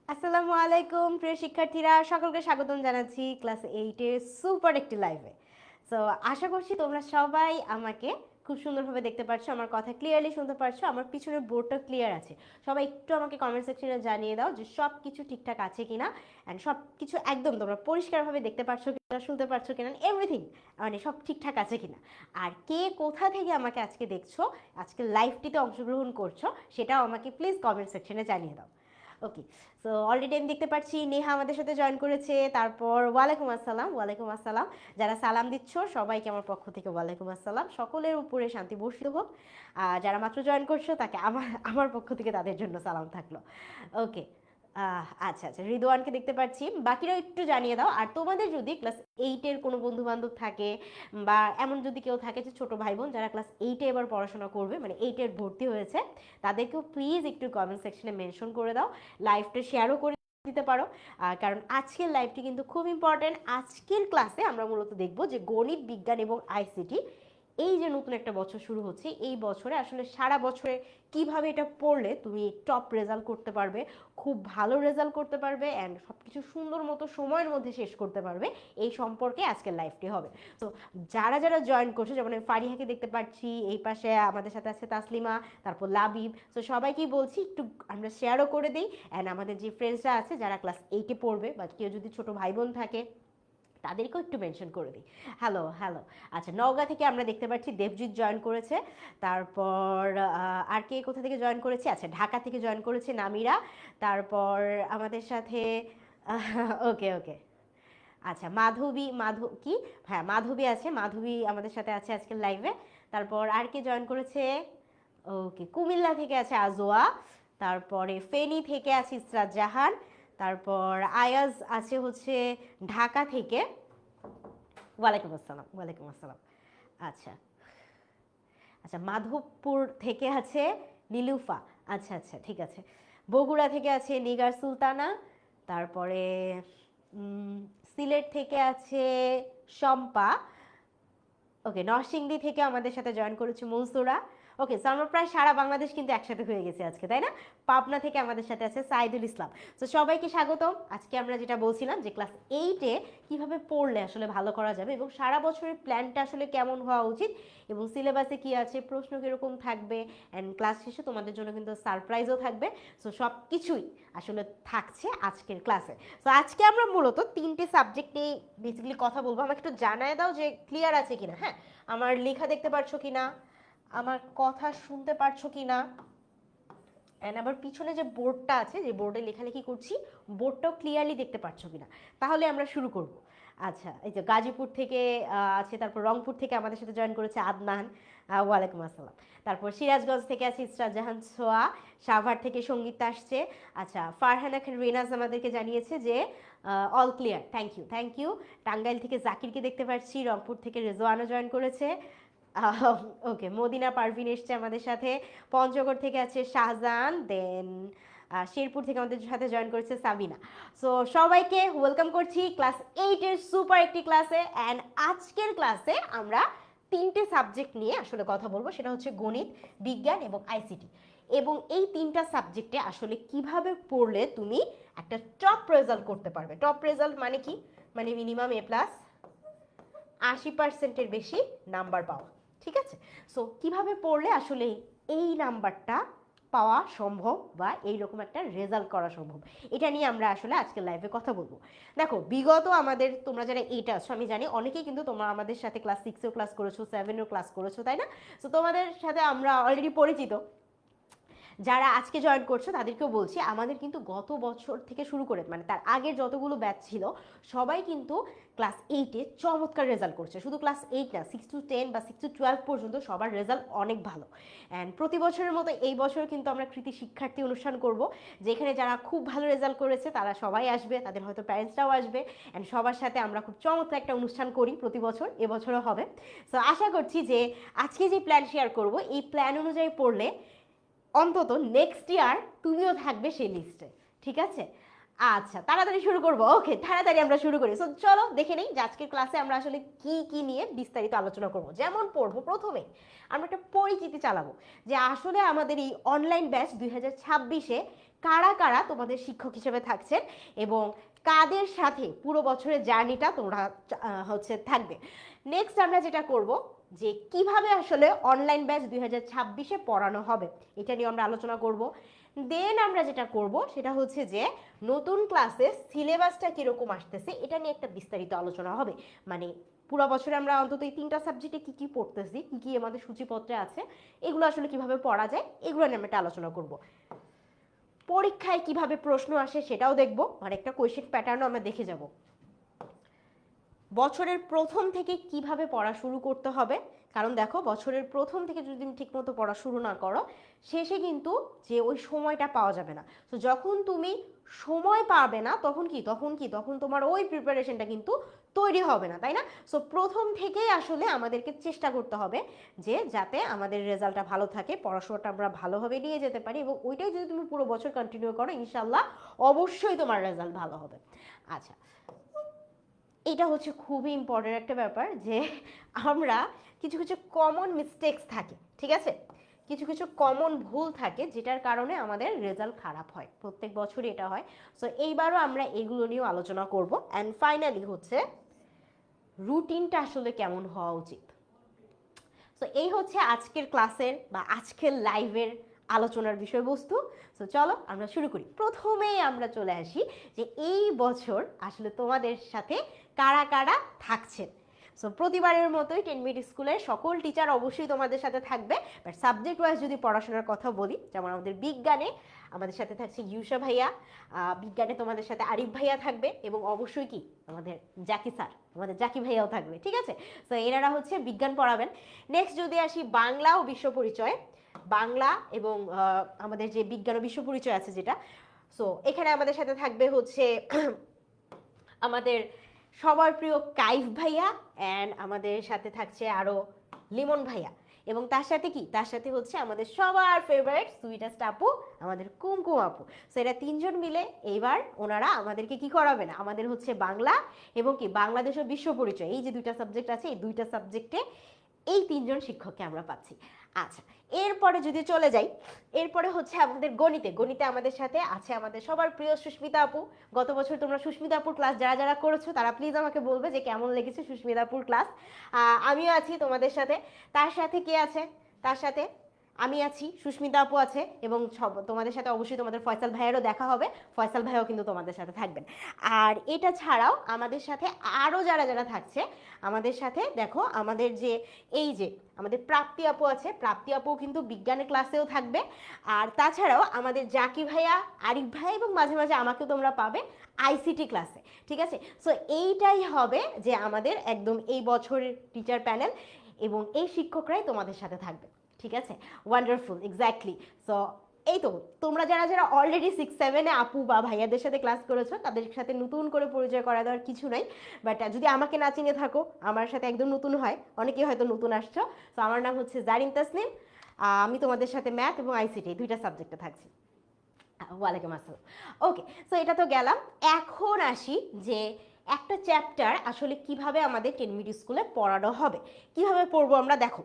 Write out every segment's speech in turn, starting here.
আসসালামু আলাইকুম প্রিয় শিক্ষার্থীরা, সকলকে স্বাগতম জানাচ্ছি ক্লাস 8-এর সুপার একটি লাইভে। সো আশা করছি তোমরা সবাই আমাকে খুব সুন্দরভাবে দেখতে পাচ্ছ, আমার কথা ক্লিয়ারলি শুনতে পারছো, আমার পিছনের বোর্ডটা ক্লিয়ার আছে। সবাই একটু আমাকে কমেন্ট সেকশনে জানিয়ে দাও যে সব কিছু ঠিকঠাক আছে কিনা, অ্যান্ড সব কিছু একদম তোমরা পরিষ্কারভাবে দেখতে পাচ্ছ কিনা, শুনতে পাচ্ছ কিনা, এভরিথিং মানে সব ঠিকঠাক আছে কিনা। আর কে কোথা থেকে আমাকে আজকে দেখছো, আজকে লাইভটিতে অংশগ্রহণ করছো, সেটাও আমাকে প্লিজ কমেন্ট সেকশনে জানিয়ে দাও। ওকে, সো অলরেডি আমি দেখতে পাচ্ছি নেহা আমাদের সাথে জয়েন করেছে। তারপর ওয়ালাইকুম আসসালাম, ওয়ালাইকুম আসসালাম। যারা সালাম দিচ্ছ সবাইকে আমার পক্ষ থেকে ওয়ালাইকুম আসসালাম, সকলের উপরে শান্তি বর্ষিত হোক। আর যারা মাত্র জয়েন করছো তাকে আমার আমার পক্ষ থেকে তাদের জন্য সালাম থাকলো। ওকে, আচ্ছা আচ্ছা, রিদওয়ানকে দেখতে পাচ্ছি, বাকিরাও একটু জানিয়ে দাও। আর তোমাদের যদি ক্লাস 8-এর কোনো বন্ধু বান্ধব থাকে বা এমন যদি কেউ থাকে যে ছোটো ভাই বোন যারা ক্লাস 8-এ এবার পড়াশোনা করবে, মানে 8-এর ভর্তি হয়েছে, তাদেরকেও প্লিজ একটু কমেন্ট সেকশনে মেনশন করে দাও, লাইভটা শেয়ারও করে দিতে পারো। কারণ আজকের লাইভটি কিন্তু খুব ইম্পর্টেন্ট। আজকের ক্লাসে আমরা মূলত দেখব যে গণিত, বিজ্ঞান এবং আইসিটি, এই যে নতুন একটা বছর শুরু হচ্ছে, এই বছরে আসলে সারা বছরে কিভাবে এটা পড়লে তুমি টপ রেজাল্ট করতে পারবে, খুব ভালো রেজাল্ট করতে পারবে, অ্যান্ড সব কিছু সুন্দর মতো সময়ের মধ্যে শেষ করতে পারবে, এই সম্পর্কে আজকের লাইভটি হবে। তো যারা যারা জয়েন করছে, যেমন আমি ফারিহাকে দেখতে পাচ্ছি, এই পাশে আমাদের সাথে আছে তাসলিমা, তারপর লাবিব, তো সবাইকেই বলছি একটু আমরা শেয়ারও করে দিই। অ্যান্ড আমাদের যে ফ্রেন্ডসরা আছে যারা ক্লাস 8-এ পড়বে বা কেউ যদি ছোটো ভাই বোন থাকে তাদেরকেও একটু মেনশন করে দিই। Hello hello. আচ্ছা, নওগাঁ থেকে আমরা দেখতে পাচ্ছি দেবজিৎ জয়েন করেছে। তারপর আর কে কোথা থেকে জয়েন করেছে? আচ্ছা, ঢাকা থেকে জয়েন করেছে নামিরা। তারপর আমাদের সাথে ওকে ওকে, আচ্ছা মাধবী, কি, হ্যাঁ মাধবী আছে, মাধবী আমাদের সাথে আছে আজকের লাইভে। তারপর আর কে জয়েন করেছে? ওকে, কুমিল্লা থেকে আছে আজোয়া। তারপরে ফেনী থেকে আছে ইসরাত জাহান। তারপর আয়াজ আছে হচ্ছে ঢাকা থেকে। ওয়ালাইকুম আসসালাম, ওয়ালাইকুম আসসালাম। আচ্ছা আচ্ছা, মাধবপুর থেকে আছে নীলুফা। আচ্ছা আচ্ছা, ঠিক আছে। বগুড়া থেকে আছে নিগার সুলতানা। তারপরে সিলেট থেকে আছে শম্পা। ওকে, নরসিংদী থেকে আমাদের সাথে জয়েন করেছে মনসুরা। ওকে, সো আমরা প্রায় সারা বাংলাদেশ কিন্তু একসাথে হয়ে গেছে আজকে, তাই না? পাবনা থেকে আমাদের সাথে আছে সাইদুল ইসলাম। তো সবাইকে স্বাগতম। আজকে আমরা যেটা বলছিলাম যে ক্লাস 8-এ কিভাবে পড়লে আসলে ভালো করা যাবে এবং সারা বছরের প্ল্যানটা আসলে কেমন হওয়া উচিত এবং সিলেবাসে কি আছে, প্রশ্ন কীরকম থাকবে, অ্যান্ড ক্লাস শেষে তোমাদের জন্য কিন্তু সারপ্রাইজও থাকবে। সো সব কিছুই আসলে থাকছে আজকের ক্লাসে। সো আজকে আমরা মূলত 3টে সাবজেক্ট নিয়ে বেসিক্যালি কথা বলবো। আমাকে একটু জানায় দাও যে ক্লিয়ার আছে কিনা। হ্যাঁ, আমার লেখা দেখতে পারছো কিনা, আমার কথা শুনতে পারছো কিনা, অ্যান্ড আবার পিছনে যে বোর্ডটা আছে, যে বোর্ডে লেখালেখি করছি, বোর্ডটাও ক্লিয়ারলি দেখতে পাচ্ছ কিনা। তাহলে আমরা শুরু করব। আচ্ছা, এই যে গাজীপুর থেকে আছে, তারপর রংপুর থেকে আমাদের সাথে জয়েন করেছে আদনান। ওয়ালাইকুম আসসালাম। তারপর সিরাজগঞ্জ থেকে আছে ইসরাত জাহান সোয়া। সাভার থেকে সঙ্গীতা আসছে। আচ্ছা, ফারহানা খান রিনাজ আমাদেরকে জানিয়েছে যে all clear, thank you thank you. Tangail থেকে জাকিরকে দেখতে পাচ্ছি, রংপুর থেকে রেজওয়ানও জয়েন করেছে। ওকে, মদিনা পারভিন এসছে আমাদের সাথে। পঞ্চগড় থেকে আছে শাহজাহান, দেন শেরপুর থেকে আমাদের সাথে জয়েন করেছে সাবিনা। সো সবাইকে ওয়েলকাম করছি ক্লাস 8-এর সুপার একটি ক্লাসে। অ্যান্ড আজকের ক্লাসে আমরা 3টে সাবজেক্ট নিয়ে আসলে কথা বলবো, সেটা হচ্ছে গণিত, বিজ্ঞান এবং আইসিটি। এবং এই 3টা সাবজেক্টে আসলে কিভাবে পড়লে তুমি একটা টপ রেজাল্ট করতে পারবে। টপ রেজাল্ট মানে কি? মানে মিনিমাম A+, 80%-এর বেশি নাম্বার পাওয়া। ঠিক আছে? সো কিভাবে পড়লে আসলে এই নাম্বারটা পাওয়া সম্ভব বা এইরকম একটা রেজাল্ট করা সম্ভব, এটা নিয়ে আমরা আসলে আজকের লাইভে কথা বলবো। দেখো, বিগত আমাদের, তোমরা যারা 8 আছো আমি জানি অনেকেই কিন্তু তোমরা আমাদের সাথে ক্লাস 6-এও ক্লাস করেছো, 7-এও ক্লাস করেছো, তাই না? সো তোমাদের সাথে আমরা অলরেডি পরিচিত। যারা আজকে জয়েন করছো তাদেরকেও বলছি, আমাদের কিন্তু গত বছর থেকে শুরু করে মানে তার আগের যতগুলো ব্যাচ ছিল সবাই কিন্তু ক্লাস 8-এ চমৎকার রেজাল্ট করছে। শুধু ক্লাস 8 না, 6 to 10 বা 6 to 12 পর্যন্ত সবার রেজাল্ট অনেক ভালো। অ্যান্ড প্রতি বছরের মতো এই বছর কিন্তু আমরা কৃতি শিক্ষার্থী অনুষ্ঠান করব, যেখানে যারা খুব ভালো রেজাল্ট করেছে তারা সবাই আসবে, তাদের হয়তো প্যারেন্টসরাও আসবে, অ্যান্ড সবার সাথে আমরা খুব চমৎকার একটা অনুষ্ঠান করি প্রতি বছর, এবছরও হবে। সো আশা করছি যে আজকে যে প্ল্যান শেয়ার করব, এই প্ল্যান অনুযায়ী পড়লে অন্তত নেক্সট ইয়ার তুমিও থাকবে সেই লিস্টে। ঠিক আছে? আচ্ছা, তাড়াতাড়ি শুরু করবো। ওকে, তাড়াতাড়ি আমরা শুরু করি। সো চলো দেখে নেই যে আজকের ক্লাসে আমরা আসলে কি কি নিয়ে বিস্তারিত আলোচনা করব। যেমন পড়বো, প্রথমে আমরা একটা পরিচিতি চালাবো যে আসলে আমাদের এই অনলাইন ব্যাচ 2026-এ কারা কারা তোমাদের শিক্ষক হিসেবে থাকছেন এবং কাদের সাথে পুরো বছরের জার্নিটা তোমরা থাকবে। নেক্সট আমরা যেটা করব যে কিভাবে আসলে অনলাইন ব্যাচ 2026-এ পড়ানো হবে এটা নিয়ে আমরা আলোচনা করব। দেন আমরা যেটা করব সেটা হচ্ছে যে নতুন ক্লাসে সিলেবাসটা কীরকম আসতেছে এটা নিয়ে একটা বিস্তারিত আলোচনা হবে। মানে পুরো বছরে আমরা অন্তত এই 3টা সাবজেক্টে কী কী পড়তেছি, কী কী আমাদের সূচিপত্রে আছে, এগুলো আসলে কিভাবে পড়া যায় এগুলো নিয়ে আমরা একটা আলোচনা করব। পরীক্ষায় কিভাবে প্রশ্ন আসে সেটাও দেখব, আর একটা কোয়েশ্চেন প্যাটার্নও আমরা দেখে যাব। বছরের প্রথম থেকে কিভাবে পড়া শুরু করতে হবে, কারণ দেখো বছরের প্রথম থেকে যদি তুমি ঠিকমতো পড়া শুরু না করো শেষে কিন্তু যে ওই সময়টা পাওয়া যাবে না। তো যখন তুমি সময় পাবে না তখন তোমার ওই প্রিপারেশনটা কিন্তু তৈরি হবে না, তাই না? সো প্রথম থেকেই আসলে আমাদেরকে চেষ্টা করতে হবে যে যাতে আমাদের রেজাল্টটা ভালো থাকে, পড়াশোনাটা আমরা ভালোভাবে নিয়ে যেতে পারি, এবং ওইটাই যদি তুমি পুরো বছর কন্টিনিউ করো ইনশাল্লাহ অবশ্যই তোমার রেজাল্ট ভালো হবে। আচ্ছা, এটা হচ্ছে খুবই ইম্পর্টেন্ট একটা ব্যাপার যে আমরা কিছু কিছু কমন মিস্টেকস থাকে, ঠিক আছে, কিছু কিছু কমন ভুল থাকে যেটার কারণে আমাদের রেজাল্ট খারাপ হয়, প্রত্যেক বছরই এটা হয়। সো এইবারও আমরা এগুলো নিয়েও আলোচনা করব। অ্যান্ড ফাইনালি হচ্ছে রুটিনটা আসলে কেমন হওয়া উচিত। সো এই হচ্ছে আজকের ক্লাসের বা আজকের লাইভের আলোচনার বিষয়বস্তু। সো চলো আমরা শুরু করি। প্রথমেই আমরা চলে আসি যে এই বছর আসলে তোমাদের সাথে কারা কারা থাকছেন। সো প্রতিবারের মতোই 10 মিনিট স্কুলের সকল টিচার অবশ্যই তোমাদের সাথে থাকবে, বাট সাবজেক্ট ওয়াইজ যদি পড়াশোনার কথা বলি, যেমন আমাদের বিজ্ঞানে আমাদের সাথে থাকছে ইউসা ভাইয়া, বিজ্ঞানে তোমাদের সাথে আরিফ ভাইয়া থাকবে, এবং অবশ্যই কি আমাদের জাকি স্যার, আমাদের জাকি ভাইয়াও থাকবে, ঠিক আছে। সো এনারা হচ্ছে বিজ্ঞান পড়াবেন। নেক্সট যদি আসি বাংলা ও বিশ্ব পরিচয়, বাংলা এবং আমাদের যে বিজ্ঞান ও বিশ্ব পরিচয় আছে যেটা, সো এখানে আমাদের সাথে থাকবে হচ্ছে আমাদের সবার প্রিয় কাইফ ভাইয়া, অ্যান্ড আমাদের সাথে থাকছে আরো লিমন ভাইয়া, এবং তার সাথে হচ্ছে আমাদের সবার ফেভারিট সুইটেস্ট আপু, আমাদের কুমকুম আপু। সো এরা 3জন মিলে এইবার ওনারা আমাদেরকে কি করাবেন, আমাদের হচ্ছে বাংলা এবং কি বাংলাদেশ ও বিশ্ব পরিচয়, এই যে 2টা সাবজেক্ট আছে, এই 2টা সাবজেক্টে এই 3জন শিক্ষককে আমরা পাচ্ছি। আচ্ছা, এরপরে যদি চলে যাই, এরপরে হচ্ছে আমাদের গণিতে আমাদের সাথে আছে আমাদের সবার প্রিয় সুস্মিতা আপু। গত বছর তোমরা সুস্মিতা আপুর ক্লাস যারা যারা করেছো তারা প্লিজ আমাকে বলবে যে কেমন লেগেছে সুস্মিতা আপুর ক্লাস। আমিও আছি তোমাদের সাথে, তার সাথে কে আছে, তার সাথে আমি আছি, সুস্মিতা আপু আছে, এবং তোমাদের সাথে অবশ্যই তোমাদের ফয়সাল ভাইয়েরও দেখা হবে, ফয়সাল ভাইও কিন্তু তোমাদের সাথে থাকবেন। আর এটা ছাড়াও আমাদের সাথে আরও যারা যারা থাকছে আমাদের সাথে, দেখো আমাদের যে এই যে আমাদের প্রাপ্তি আপু আছে, প্রাপ্তি আপু কিন্তু বিজ্ঞানের ক্লাসেও থাকবে। আর তাছাড়াও আমাদের জাকি ভাইয়া, আরিফ ভাই, এবং মাঝে মাঝে আমাকেও তোমরা পাবে আইসিটি ক্লাসে, ঠিক আছে। সো এইটাই হবে যে আমাদের একদম এই বছরের টিচার প্যানেল, এবং এই শিক্ষকরাই তোমাদের সাথে থাকবে, ঠিক আছে। Wonderful, exactly. সো এই তো তোমরা যারা যারা অলরেডি 6-7-এ আপু বা ভাইয়াদের সাথে ক্লাস করেছো তাদের সাথে নতুন করে পরিচয় করা দেওয়ার কিছু নাই, বাট যদি আমাকে না চিনে থাকো, আমার সাথে একদম নতুন হয়, অনেকেই হয়তো নতুন আসছো। তো আমার নাম হচ্ছে জারিন তাসনিম, আমি তোমাদের সাথে ম্যাথ এবং আইসিটি 2টা সাবজেক্টে থাকছি। ওয়ালাইকুম আসসালাম। ওকে, সো এটা তো গেলাম। এখন আসি যে একটা চ্যাপ্টার আসলে কিভাবে আমাদের 10 মিনিট স্কুলে পড়ানো হবে, কিভাবে পড়বো আমরা। দেখো,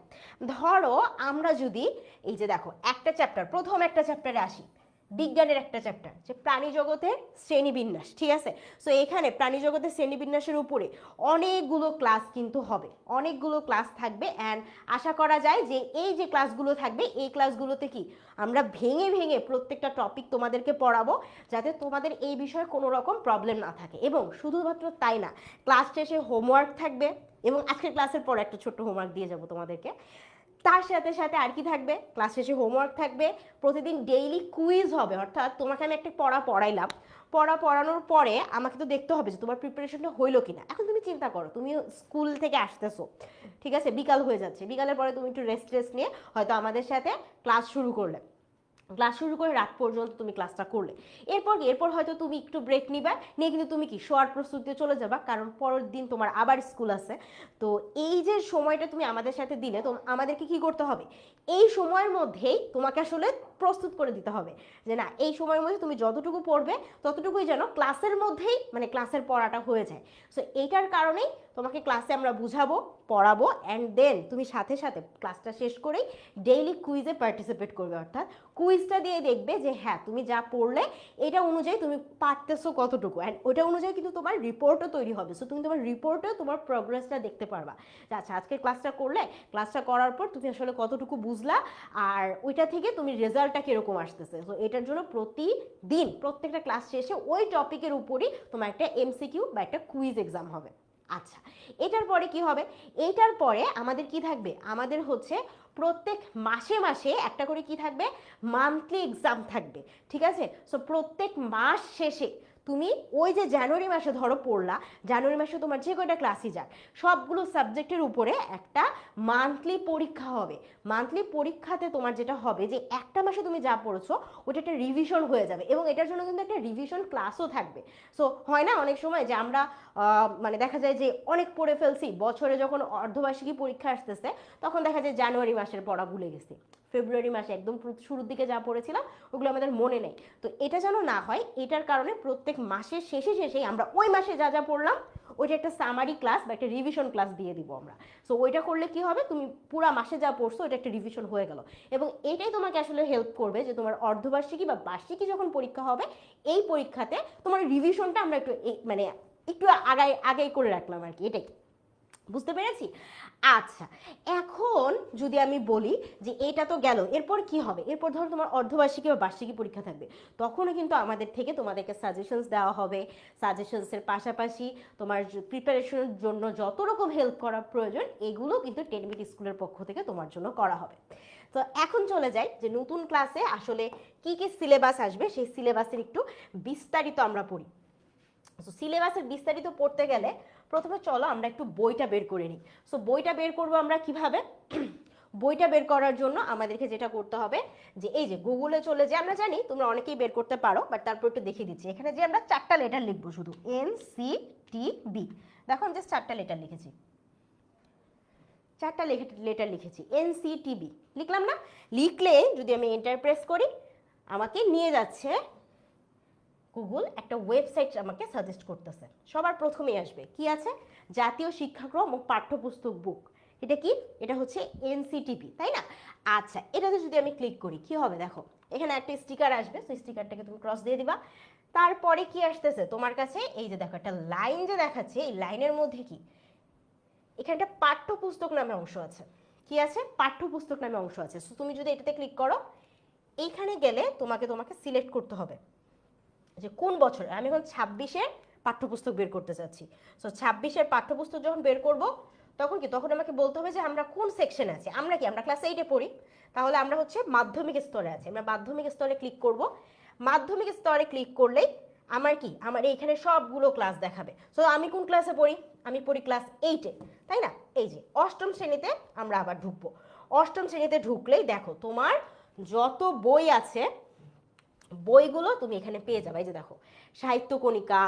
ধরো আমরা যদি এই যে দেখো একটা চ্যাপ্টার, প্রথম একটা চ্যাপ্টারে আসি, বিজ্ঞানের একটা চ্যাপ্টার যে প্রাণী জগতের শ্রেণীবিন্যাস, ঠিক আছে। সো এখানে প্রাণী জগতের শ্রেণীবিন্যাসের উপরে অনেকগুলো ক্লাস কিন্তু হবে, অনেকগুলো ক্লাস থাকবে। অ্যান্ড আশা করা যায় যে এই যে ক্লাসগুলো থাকবে এই ক্লাসগুলোতে কি আমরা ভেঙে ভেঙে প্রত্যেকটা টপিক তোমাদেরকে পড়াবো, যাতে তোমাদের এই বিষয়ে কোনো রকম প্রবলেম না থাকে। এবং শুধুমাত্র তাই না, ক্লাস শেষে হোমওয়ার্ক থাকবে, এবং আজকের ক্লাসের পর একটা ছোট্ট হোমওয়ার্ক দিয়ে যাবো তোমাদেরকে। তার সাথে সাথে আর কি থাকবে, ক্লাস শেষে হোমওয়ার্ক থাকবে, প্রতিদিন ডেইলি কুইজ হবে, অর্থাৎ তোমাকে আমি একটা পড়াইলাম, পড়ানোর পরে আমাকে তো দেখতে হবে যে তোমার প্রিপারেশনটা হইলো কিনা। এখন তুমি চিন্তা করো, তুমি স্কুল থেকে আসতেছো, ঠিক আছে, বিকাল হয়ে যাচ্ছে, বিকালের পরে তুমি একটু রেস্ট নিয়ে হয়তো আমাদের সাথে ক্লাস শুরু করলে, ক্লাস শুরু করে রাত পর্যন্ত তুমি ক্লাসটা করলে, এরপর হয়তো তুমি একটু ব্রেক নিবা, নিয়ে কিন্তু তুমি কি শোয়ার প্রস্তুতিতে চলে যাবা, কারণ পরের দিন তোমার আবার স্কুল আছে। তো এই যে সময়টা তুমি আমাদের সাথে দিলে, তো আমাদেরকে কি করতে হবে, এই সময়ের মধ্যেই তোমাকে আসলে প্রস্তুত করে দিতে হবে যে না এই সময়ের মধ্যে তুমি যতটুকু পড়বে ততটুকুই যেন ক্লাসের মধ্যেই মানে ক্লাসের পড়াটা হয়ে যায়। সো এইটার কারণেই তোমাকে ক্লাসে আমরা বুঝাবো, পড়াবো, অ্যান্ড দেন তুমি সাথে সাথে ক্লাসটা শেষ করেই ডেইলি কুইজে পার্টিসিপেট করবে। অর্থাৎ কুইজটা দিয়ে দেখবে যে হ্যাঁ তুমি যা পড়লে এটা অনুযায়ী তুমি পারতেছো কতটুকু, অ্যান্ড ওটা অনুযায়ী কিন্তু তোমার রিপোর্টও তৈরি হবে। সো তুমি তোমার রিপোর্টেও তোমার প্রোগ্রেসটা দেখতে পারবা যে আচ্ছা আজকে ক্লাসটা করলে, ক্লাসটা করার পর তুমি আসলে কতটুকু বুঝলা আর ওইটা থেকে তুমি রেজাল্টটা কীরকম আসতেছে। সো এটার জন্য প্রতিদিন প্রত্যেকটা ক্লাস শেষে ওই টপিকের উপরই তোমার একটা এমসিকিউ বা একটা কুইজ এক্সাম হবে। আচ্ছা, এটার পরে কি হবে? এইটার পরে আমাদের কি থাকবে? আমাদের হচ্ছে প্রত্যেক মাসে মাসে একটা করে কি থাকবে? মান্থলি এক্সাম থাকবে, ঠিক আছে? সো প্রত্যেক মাস শেষে তুমি ওই যে জানুয়ারি মাসে ধরো পড়লা, জানুয়ারি মাসে তোমার যে কয়টা ক্লাসই যাক সবগুলো সাবজেক্টের উপরে একটা মান্থলি পরীক্ষা হবে। মান্থলি পরীক্ষাতে তোমার যেটা হবে যে একটা মাসে তুমি যা পড়েছো ওটা একটা রিভিশন হয়ে যাবে, এবং এটার জন্য কিন্তু একটা রিভিশন ক্লাসও থাকবে। সো হয় না অনেক সময় যে আমরা মানে দেখা যায় যে অনেক পড়ে ফেলছি, বছরে যখন অর্ধবার্ষিকী পরীক্ষা আসতেছে তখন দেখা যায় জানুয়ারি মাসের পড়া ভুলে গেছি, ফেব্রুয়ারি মাসে একদম শুরুর দিকে যা পড়েছিলাম ওগুলো আমাদের মনে নেই। তো এটা যেন না হয়, এটার কারণে প্রত্যেক মাসের শেষেই আমরা ওই মাসে যা যা পড়লাম ওইটা একটা সামারি ক্লাস বা একটা রিভিশন ক্লাস দিয়ে দিব আমরা। সো ওইটা করলে কি হবে? তুমি পুরা মাসে যা পড়ছো ওইটা একটা রিভিশন হয়ে গেল, এবং এটাই তোমাকে আসলে হেল্প করবে যে তোমার অর্ধবার্ষিকী বা বার্ষিকী যখন পরীক্ষা হবে এই পরীক্ষাতে তোমার রিভিশনটা আমরা একটু মানে একটু আগাই করে রাখলাম আর কি, এটাই। বুঝতে পেরেছি? আচ্ছা, এখন যদি আমি বলি যে এটা তো গেল, এরপর কি হবে? এরপর ধরো তোমার অর্ধবার্ষিকী বা বার্ষিকী পরীক্ষা থাকবে, তখনও কিন্তু আমাদের থেকে তোমাদেরকে সাজেশনস দেওয়া হবে। সাজেশনসের পাশাপাশি তোমার প্রিপারেশনের জন্য যত রকম হেল্প করা প্রয়োজন এগুলো কিন্তু 10 মিনিট স্কুলের পক্ষ থেকে তোমার জন্য করা হবে। তো এখন চলে যাই যে নতুন ক্লাসে আসলে কি কি সিলেবাস আসবে, সেই সিলেবাসের একটু বিস্তারিত আমরা পড়ি। সো সিলেবাসের বিস্তারিত পড়তে গেলে প্রথমে চলো আমরা একটু বইটা বের করে নিই। সো বইটা বের করবো আমরা কিভাবে? বইটা বের করার জন্য আমাদেরকে যেটা করতে হবে যে এই যে গুগলে চলে যে, আমরা জানি তোমরা অনেকেই বের করতে পারো, বাট তারপর একটু দেখিয়ে দিচ্ছি। এখানে যে আমরা 4টা লেটার লিখবো, শুধু NCTB। দেখো আমি জাস্ট 4টা লেটার লিখেছি, 4টা লেটার লিখেছি, NCTB লিখলাম না? লিখলে যদি আমি এন্টার প্রেস করি আমাকে নিয়ে যাচ্ছে গুগল, একটা ওয়েবসাইট আমাকে সাজেস্ট করতেছে। সবার প্রথমেই আসবে কি আছে? জাতীয় শিক্ষাক্রম ও পাঠ্যপুস্তক বুক। এটা কি? এটা হচ্ছে NCTB, তাই না? আচ্ছা, এটাতে যদি আমি ক্লিক করি কি হবে? দেখো এখানে একটা স্টিকার আসবে, সেই স্টিকারটাকে তুমি ক্রস দিয়ে দিবা। তারপরে কি আসতেছে তোমার কাছে? এই যে দেখো একটা লাইন যে দেখাচ্ছে, এই লাইনের মধ্যে কি এখানে একটা পাঠ্যপুস্তক নামে অংশ আছে। কি আছে? পাঠ্যপুস্তক নামে অংশ আছে। সো তুমি যদি এটাতে ক্লিক করো, এইখানে গেলে তোমাকে সিলেক্ট করতে হবে যে কোন বছর। আমি এখন 26-এর পাঠ্যপুস্তক বের করতে চাচ্ছি। সো 26-এর পাঠ্যপুস্তক যখন বের করব তখন আমাকে বলতে হবে যে আমরা কোন সেকশনে আছি। আমরা কি? আমরা ক্লাস 8-এ পড়ি, তাহলে আমরা হচ্ছে মাধ্যমিক স্তরে আছি। আমরা মাধ্যমিক স্তরে ক্লিক করব। মাধ্যমিক স্তরে ক্লিক করলেই আমার কি? আমার এইখানে সবগুলো ক্লাস দেখাবে। সো আমি কোন ক্লাসে পড়ি? আমি পড়ি ক্লাস 8-এ, তাই না? এই যে 8ম শ্রেণীতে আমরা আবার ঢুকবো। 8ম শ্রেণীতে ঢুকলেই দেখো তোমার যত বই আছে বইগুলো তুমি এখানে পেয়ে যাবে। এই যে দেখো সাহিত্য কণিকা,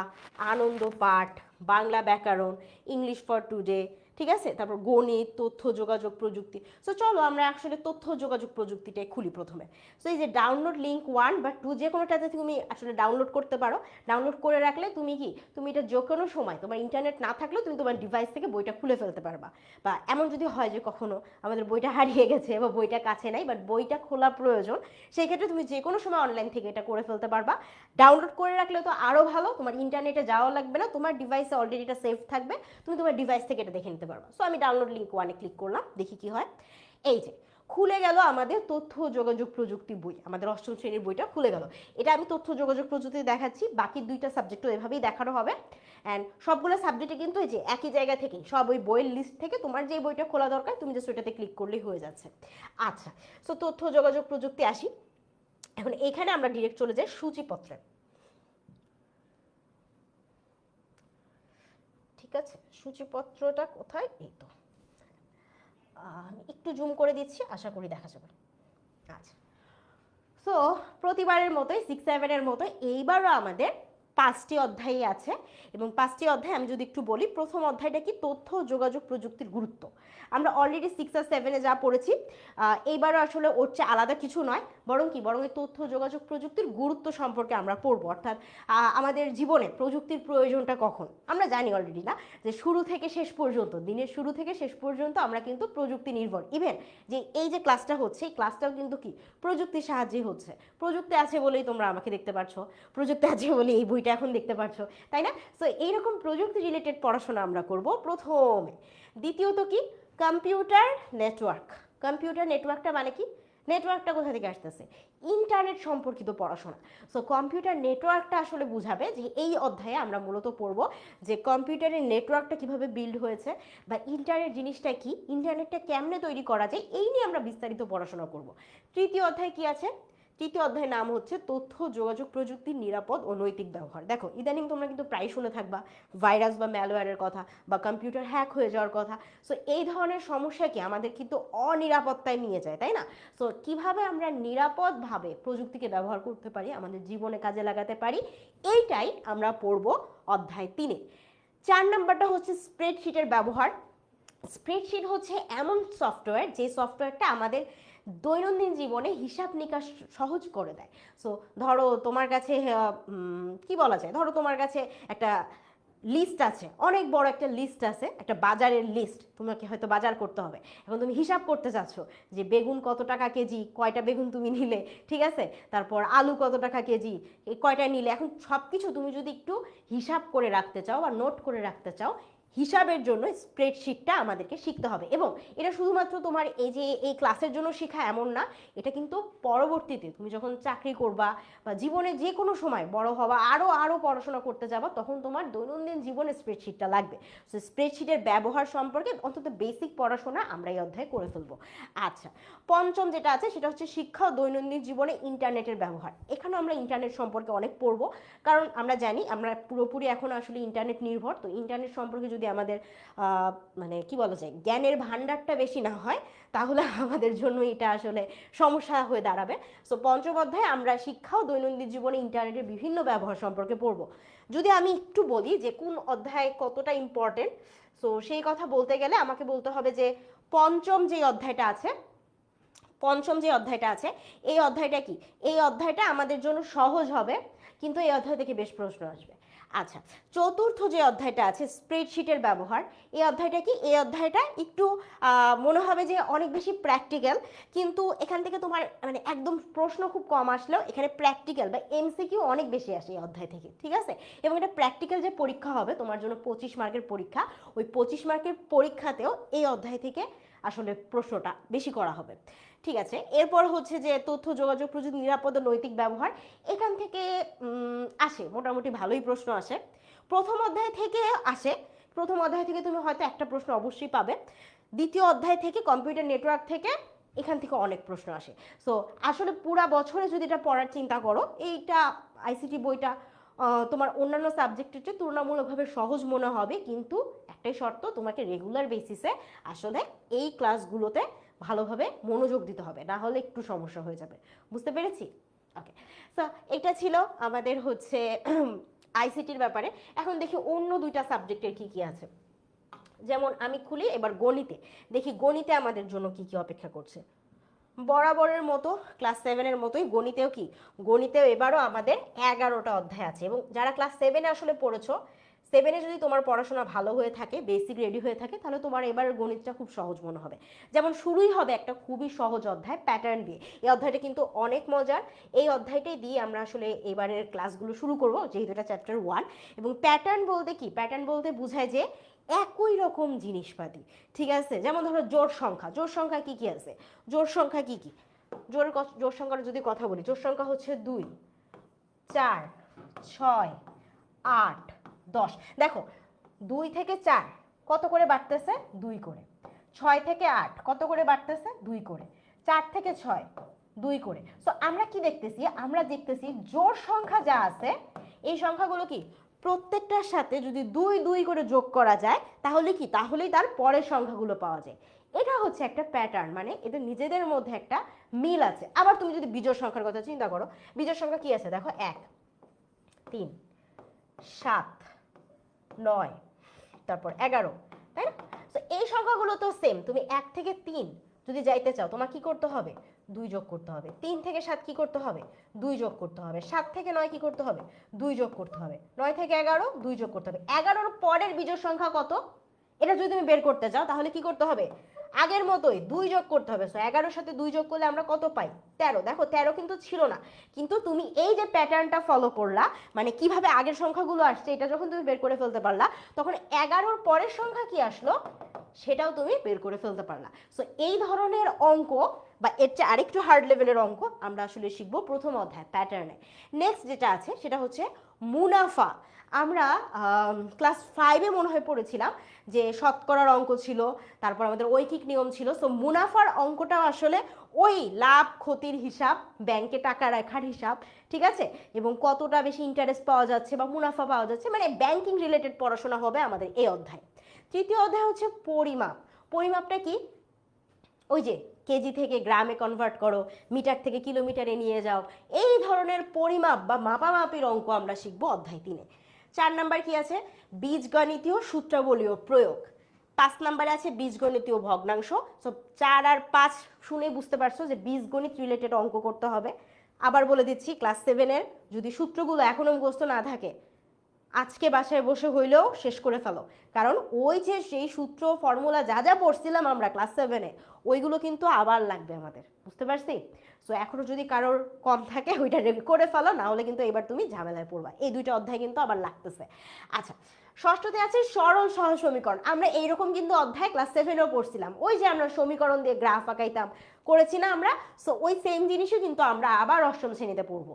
আনন্দ পাঠ, বাংলা ব্যাকরণ, ইংলিশ ফর টুডে, ঠিক আছে? তারপর গণিত, তথ্য যোগাযোগ প্রযুক্তি। সো চলো আমরা আসলে তথ্য যোগাযোগ প্রযুক্তিটাই খুলি প্রথমে। সো এই যে ডাউনলোড লিঙ্ক 1 বা 2 যে কোনোটাতে তুমি আসলে ডাউনলোড করতে পারো। ডাউনলোড করে রাখলে তুমি কি তুমি এটা যে কোনো সময় তোমার ইন্টারনেট না থাকলেও তুমি তোমার ডিভাইস থেকে বইটা খুলে ফেলতে পারবা। বা এমন যদি হয় যে কখনো আমাদের বইটা হারিয়ে গেছে বা বইটা কাছে নাই বাট বইটা খোলা প্রয়োজন, সেই ক্ষেত্রে তুমি যে কোনো সময় অনলাইন থেকে এটা করে ফেলতে পারবা। ডাউনলোড করে রাখলে তো আরও ভালো, তোমার ইন্টারনেটে যাওয়া লাগবে না, তোমার ডিভাইসে অলরেডি এটা সেভ থাকবে, তুমি তোমার ডিভাইস থেকে এটা দেখে নিতে পারবা। সো আমি ডাউনলোড লিঙ্ক 1-এ ক্লিক করলাম, দেখি কি হয়। এই যে খুলে গেল আমাদের তথ্য যোগাযোগ প্রযুক্তি বই, আমাদের 8ম শ্রেণীর বইটা খুলে গেল। এটা আমি তথ্য যোগাযোগ প্রযুক্তি দেখাচ্ছি, বাকি 2টা সাবজেক্টও এভাবেই দেখানো হবে। অ্যান্ড সবগুলো সাবজেক্টে কিন্তু এই যে একই জায়গা থেকে সব ওই বইয়ের লিস্ট থেকে তোমার যে বইটা খোলা দরকার তুমি জাস্ট ওইটাতে ক্লিক করলেই হয়ে যাচ্ছে। আচ্ছা, সো তথ্য যোগাযোগ প্রযুক্তি আসি। এখন এইখানে আমরা ডিরেক্ট চলে যাই সূচিপত্রে। ঠিক আছে, সূচিপত্রটা কোথায়? এই তো, আমি একটু জুম করে দিচ্ছি, আশা করি দেখা যাবে। আচ্ছা, সো প্রতিবারের মতোই 6-7-এর মতো এইবারও আমাদের 5টি অধ্যায়ই আছে এবং 5টি অধ্যায় আমি যদি একটু বলি, প্রথম অধ্যায়টা কি তথ্য ও যোগাযোগ প্রযুক্তির গুরুত্ব। আমরা অলরেডি 6 আর 7-এ যা পড়েছি, এইবারও আসলে ওর চেয়ে আলাদা কিছু নয়, বরং এই তথ্য ও যোগাযোগ প্রযুক্তির গুরুত্ব সম্পর্কে আমরা পড়বো। অর্থাৎ আমাদের জীবনে প্রযুক্তির প্রয়োজনটা কখন, আমরা জানি অলরেডি না, যে শুরু থেকে শেষ পর্যন্ত, দিনের শুরু থেকে শেষ পর্যন্ত আমরা কিন্তু প্রযুক্তি নির্ভর। ইভেন যে এই যে ক্লাসটা হচ্ছে, এই ক্লাসটাও কিন্তু কি প্রযুক্তির সাহায্যেই হচ্ছে। প্রযুক্তি আছে বলেই তোমরা আমাকে দেখতে পাচ্ছ, প্রযুক্তি আছে বলে এই বইটা এখন দেখতে পাচ্ছ, তাই না? সো এইরকম প্রযুক্তি রিলেটেড পড়াশোনা আমরা করব প্রথমে। দ্বিতীয়ত কি, কম্পিউটার নেটওয়ার্ক। কম্পিউটার নেটওয়ার্কটা মানে কি, নেটওয়ার্কটা কোথা থেকে আসতেছে, ইন্টারনেট সম্পর্কিত পড়াশোনা। সো কম্পিউটার নেটওয়ার্কটা আসলে বুঝাবে যে এই অধ্যায়ে আমরা মূলত পড়ব যে কম্পিউটারের নেটওয়ার্কটা কিভাবে বিল্ড হয়েছে, বা ইন্টারনেট জিনিসটা কি, ইন্টারনেটটা কেমনে তৈরি করা যায়, এই নিয়ে আমরা বিস্তারিত পড়াশোনা করব। তৃতীয় অধ্যায় কি আছে, তৃতীয় অধ্যায়ের নাম হচ্ছে তথ্য যোগাযোগ প্রযুক্তির নিরাপদ ও নৈতিক ব্যবহার। দেখো ইদানিং তোমরা কিন্তু প্রায় শুনে থাকবা ভাইরাস বা ম্যালওয়্যারের কথা, বা কম্পিউটার হ্যাক হয়ে যাওয়ার কথা। সো এই ধরনের সমস্যা কি আমাদের কিন্তু অনিরাপত্তায় নিয়ে যায়, তাই না? সো কিভাবে আমরা নিরাপদভাবে প্রযুক্তিকে ব্যবহার করতে পারি, আমাদের জীবনে কাজে লাগাতে পারি, এইটাই আমরা পড়ব অধ্যায় 3-এ। 4 নাম্বারটা হচ্ছে স্প্রেডশিটের ব্যবহার। স্প্রেডশিট হচ্ছে এমন সফটওয়্যার, যে সফটওয়্যারটা আমাদের দৈনন্দিন জীবনে হিসাব নিকাশ সহজ করে দেয়। সো ধরো তোমার কাছে কি বলা যায়, ধরো তোমার কাছে একটা লিস্ট আছে, অনেক বড় একটা লিস্ট আছে, একটা বাজারের লিস্ট, তোমাকে হয়তো বাজার করতে হবে। এখন তুমি হিসাব করতে চাচ্ছ যে বেগুন কত টাকা কেজি, কয়টা বেগুন তুমি নিলে, ঠিক আছে, তারপর আলু কত টাকা কেজি, কয়টা নিলে। এখন সব কিছু তুমি যদি একটু হিসাব করে রাখতে চাও বা নোট করে রাখতে চাও, হিসাবের জন্য স্প্রেডশিটটা আমাদেরকে শিখতে হবে। এবং এটা শুধুমাত্র তোমার এই যে এই ক্লাসের জন্য শেখা এমন না, এটা কিন্তু পরবর্তীতে তুমি যখন চাকরি করবা বা জীবনে যে কোনো সময় বড় হবা, আরও পড়াশোনা করতে যাবা, তখন তোমার দৈনন্দিন জীবনে স্প্রেডশিটটা লাগবে। সো স্প্রেডশিটের ব্যবহার সম্পর্কে অন্তত বেসিক পড়াশোনা আমরা এই অধ্যায়ে করে ফেলবো। আচ্ছা, পঞ্চম যেটা আছে সেটা হচ্ছে শিক্ষা ও দৈনন্দিন জীবনে ইন্টারনেটের ব্যবহার। এখানেও আমরা ইন্টারনেট সম্পর্কে অনেক পড়বো, কারণ আমরা জানি আমরা পুরোপুরি এখন আসলে ইন্টারনেট নির্ভর। তো ইন্টারনেট সম্পর্কে যদি আমাদের মানে কি বলা যায়, জ্ঞানের ভাণ্ডারটা বেশি না হয়, তাহলে আমাদের জন্য এটা আসলে সমস্যা হয়ে দাঁড়াবে। সো পঞ্চম অধ্যায়ে আমরা শিক্ষা ও দৈনন্দিন জীবনে ইন্টারনেটের বিভিন্ন ব্যবহার সম্পর্কে পড়বো। যদি আমি একটু বলি যে কোন অধ্যায় কতটা ইম্পর্টেন্ট, সো সেই কথা বলতে গেলে আমাকে বলতে হবে যে পঞ্চম যে অধ্যায়টা আছে, এই অধ্যায়টা কি, এই অধ্যায়টা আমাদের জন্য সহজ হবে, কিন্তু এই অধ্যায় থেকে বেশ প্রশ্ন আসবে। আচ্ছা, চতুর্থ যে অধ্যায়টা আছে স্প্রেডশিটের ব্যবহার, এই অধ্যায়টা কি, এই অধ্যায়টা একটু মনে হবে যে অনেক বেশি প্র্যাকটিক্যাল, কিন্তু এখান থেকে তোমার মানে একদম প্রশ্ন খুব কম আসলেও এখানে প্র্যাকটিক্যাল বা এমসিকিউ অনেক বেশি আসে এই অধ্যায় থেকে, ঠিক আছে? এবং এটা প্র্যাকটিক্যাল যে পরীক্ষা হবে তোমার জন্য 25 মার্কের পরীক্ষা, ওই 25 মার্কের পরীক্ষাতেও এই অধ্যায় থেকে আসলে প্রশ্নটা বেশি করা হবে, ঠিক আছে? এরপর হচ্ছে যে তথ্য যোগাযোগ প্রযুক্তি নিরাপদ ও নৈতিক ব্যবহার, এখান থেকে আসে মোটামুটি ভালোই প্রশ্ন আসে। প্রথম অধ্যায় থেকে আসে, প্রথম অধ্যায় থেকে তুমি হয়তো একটা প্রশ্ন অবশ্যই পাবে। দ্বিতীয় অধ্যায় থেকে কম্পিউটার নেটওয়ার্ক থেকে, এখান থেকে অনেক প্রশ্ন আসে। সো আসলে পুরা বছরে যদি এটা পড়ার চিন্তা করো, এইটা আইসিটি বইটা তোমার অন্যান্য সাবজেক্টের চেয়ে তুলনামূলকভাবে সহজ মনে হবে, কিন্তু একটাই শর্ত, তোমাকে রেগুলার বেসিসে আসলে এই ক্লাসগুলোতে ভালোভাবে মনোযোগ দিতে হবে, না হলে একটু সমস্যা হয়ে যাবে। বুঝতে পেরেছি? ওকে, সো এটা ছিল আমাদের হচ্ছে আইসিটির ব্যাপারে। এখন দেখি অন্য দুইটা সাবজেক্টের কি কি আছে। যেমন আমি খুলি এবার গণিতে, দেখি গণিতে আমাদের জন্য কি কি অপেক্ষা করছে। বরাবরের মতো ক্লাস 7-এর মতোই গণিতেও কি, গণিতেও এবারও আমাদের 11টা অধ্যায় আছে। এবং যারা ক্লাস 7-এ আসলে পড়েছো, 7-এ যদি তোমার পড়াশোনা ভালো হয়ে থাকে, বেসিক রেডি হয়ে থাকে, তাহলে তোমার এবারের গণিতটা খুব সহজ মনে হবে। যেমন শুরুই হবে একটা খুবই সহজ অধ্যায় প্যাটার্ন দিয়ে। এই অধ্যায়টা কিন্তু অনেক মজার, এই অধ্যায়টাই দিয়ে আমরা আসলে এবারের ক্লাসগুলো শুরু করব, যেহেতু এটা চ্যাপ্টার 1। এবং প্যাটার্ন বলতে কি, প্যাটার্ন বলতে বোঝায় যে একই রকম জিনিসপাতি, ঠিক আছে? যেমন ধরো জোড় সংখ্যা, জোড় সংখ্যা কি কি আছে, জোড় সংখ্যা কি কি, জোড় সংখ্যার যদি কথা বলি, জোড় সংখ্যা হচ্ছে 2, 4, 6, 8, 10। দেখো 2 থেকে 4 কত করে বাড়তেছে, 2 করে। 6 থেকে 8 কত করে বাড়তেছে, 2 করে। 4 থেকে 6 2 করে। সো আমরা কি দেখতেছি, আমরা দেখতেছি জোড় সংখ্যা যা আছে, এই সংখ্যাগুলো কি প্রত্যেকটার সাথে যদি 2 2 করে যোগ করা যায়, তাহলে কি, তাহলেই তার পরের সংখ্যাগুলো পাওয়া যায়। এটা হচ্ছে একটা প্যাটার্ন, মানে এদের নিজেদের মধ্যে একটা মিল আছে। আবার তুমি যদি বিজোড় সংখ্যার কথা চিন্তা করো, বিজোড় সংখ্যা কি আছে, দেখো 1, 3, 7, 9, তারপর 11, তাই না? তো এই সংখ্যাগুলো তো সেম। তুমি 1 থেকে 3 যদি যাইতে চাও তোমার কি করতে হবে? 2 যোগ করতে হবে। 3 থেকে 7 কি করতে হবে? 2 যোগ করতে হবে। 7 থেকে 9 কি করতে হবে? 2 যোগ করতে হবে। 9 থেকে 11 2 যোগ করতে হবে। 11 পরের বিজোড় সংখ্যা কত? এটা যদি তুমি বের করতে চাও তাহলে কি করতে হবে? আগের মতোই 2 যোগ করতে হবে। সো 11 সাথে 2 যোগ করলে আমরা কত পাই? 13। দেখো 13 কিন্তু ছিল না, কিন্তু তুমি এই যে প্যাটার্নটা ফলো করলা, মানে কিভাবে আগের সংখ্যাগুলো আসছে এটা যখন তুমি বের করে ফেলতে পারলা, তখন 11 পরের সংখ্যা কি আসলো সেটাও তুমি বের করে ফেলতে পারলা। সো এই ধরনের অঙ্ক বা এর চেয়ে আরেকটু হার্ড লেভেলের অঙ্ক আমরা আসলে শিখবো প্রথম অধ্যায় প্যাটার্নে। নেক্সট যেটা আছে সেটা হচ্ছে মুনাফা। আমরা ক্লাস 5-এ মনে হয় পড়েছিলাম যে শতকরার অঙ্ক ছিল, তারপর আমাদের ঐকিক নিয়ম ছিল। সো মুনাফার অঙ্কটাও আসলে ওই লাভ ক্ষতির হিসাব, ব্যাংকে টাকা রাখার হিসাব, ঠিক আছে, এবং কতটা বেশি ইন্টারেস্ট পাওয়া যাচ্ছে বা মুনাফা পাওয়া যাচ্ছে, মানে ব্যাংকিং রিলেটেড পড়াশোনা হবে আমাদের এই অধ্যায়। তৃতীয় অধ্যায় হচ্ছে পরিমাপ। পরিমাপটা কি? ওই যে কেজি থেকে গ্রামে কনভার্ট করো, মিটার থেকে কিলোমিটারে নিয়ে যাও, এই ধরনের পরিমাপ বা মাপামাপির অঙ্ক আমরা শিখবো অধ্যায় 3-এ। 4 নাম্বার কি আছে? বীজগণিতীয় সূত্রাবলীয় প্রয়োগ। 5 নাম্বারে আছে বীজগণিতীয় ভগ্নাংশ। সো 4 আর 5 শুনে বুঝতে পারছো যে বীজগণিত রিলেটেড অঙ্ক করতে হবে। আবার বলে দিচ্ছি, ক্লাস 7-এর যদি সূত্রগুলো এখনো মুখস্থ না থাকে আজকে বাসায় বসে হইলেও শেষ করে ফেলো, কারণ ওই যে সেই সূত্র ফর্মুলা যা যা পড়ছিলাম আমরা ক্লাস 7-এ ওইগুলো কিন্তু আবার লাগবে আমাদের, বুঝতে পারছি? সো এখনো যদি কারোর কম থাকে ওইটা রেডি করে ফেলো, না হলে কিন্তু এবার তুমি ঝামেলায় পড়বা। এই দুইটা অধ্যায় কিন্তু আবার লাগতেছে। আচ্ছা, ষষ্ঠতে আছে সরল সহজ সমীকরণ। আমরা এইরকম কিন্তু অধ্যায় ক্লাস 7-এও পড়ছিলাম, ওই যে আমরা সমীকরণ দিয়ে গ্রাফ আঁকাইতাম, করেছি না আমরা? সো ওই সেম জিনিসই কিন্তু আমরা আবার অষ্টম শ্রেণীতে পড়বো।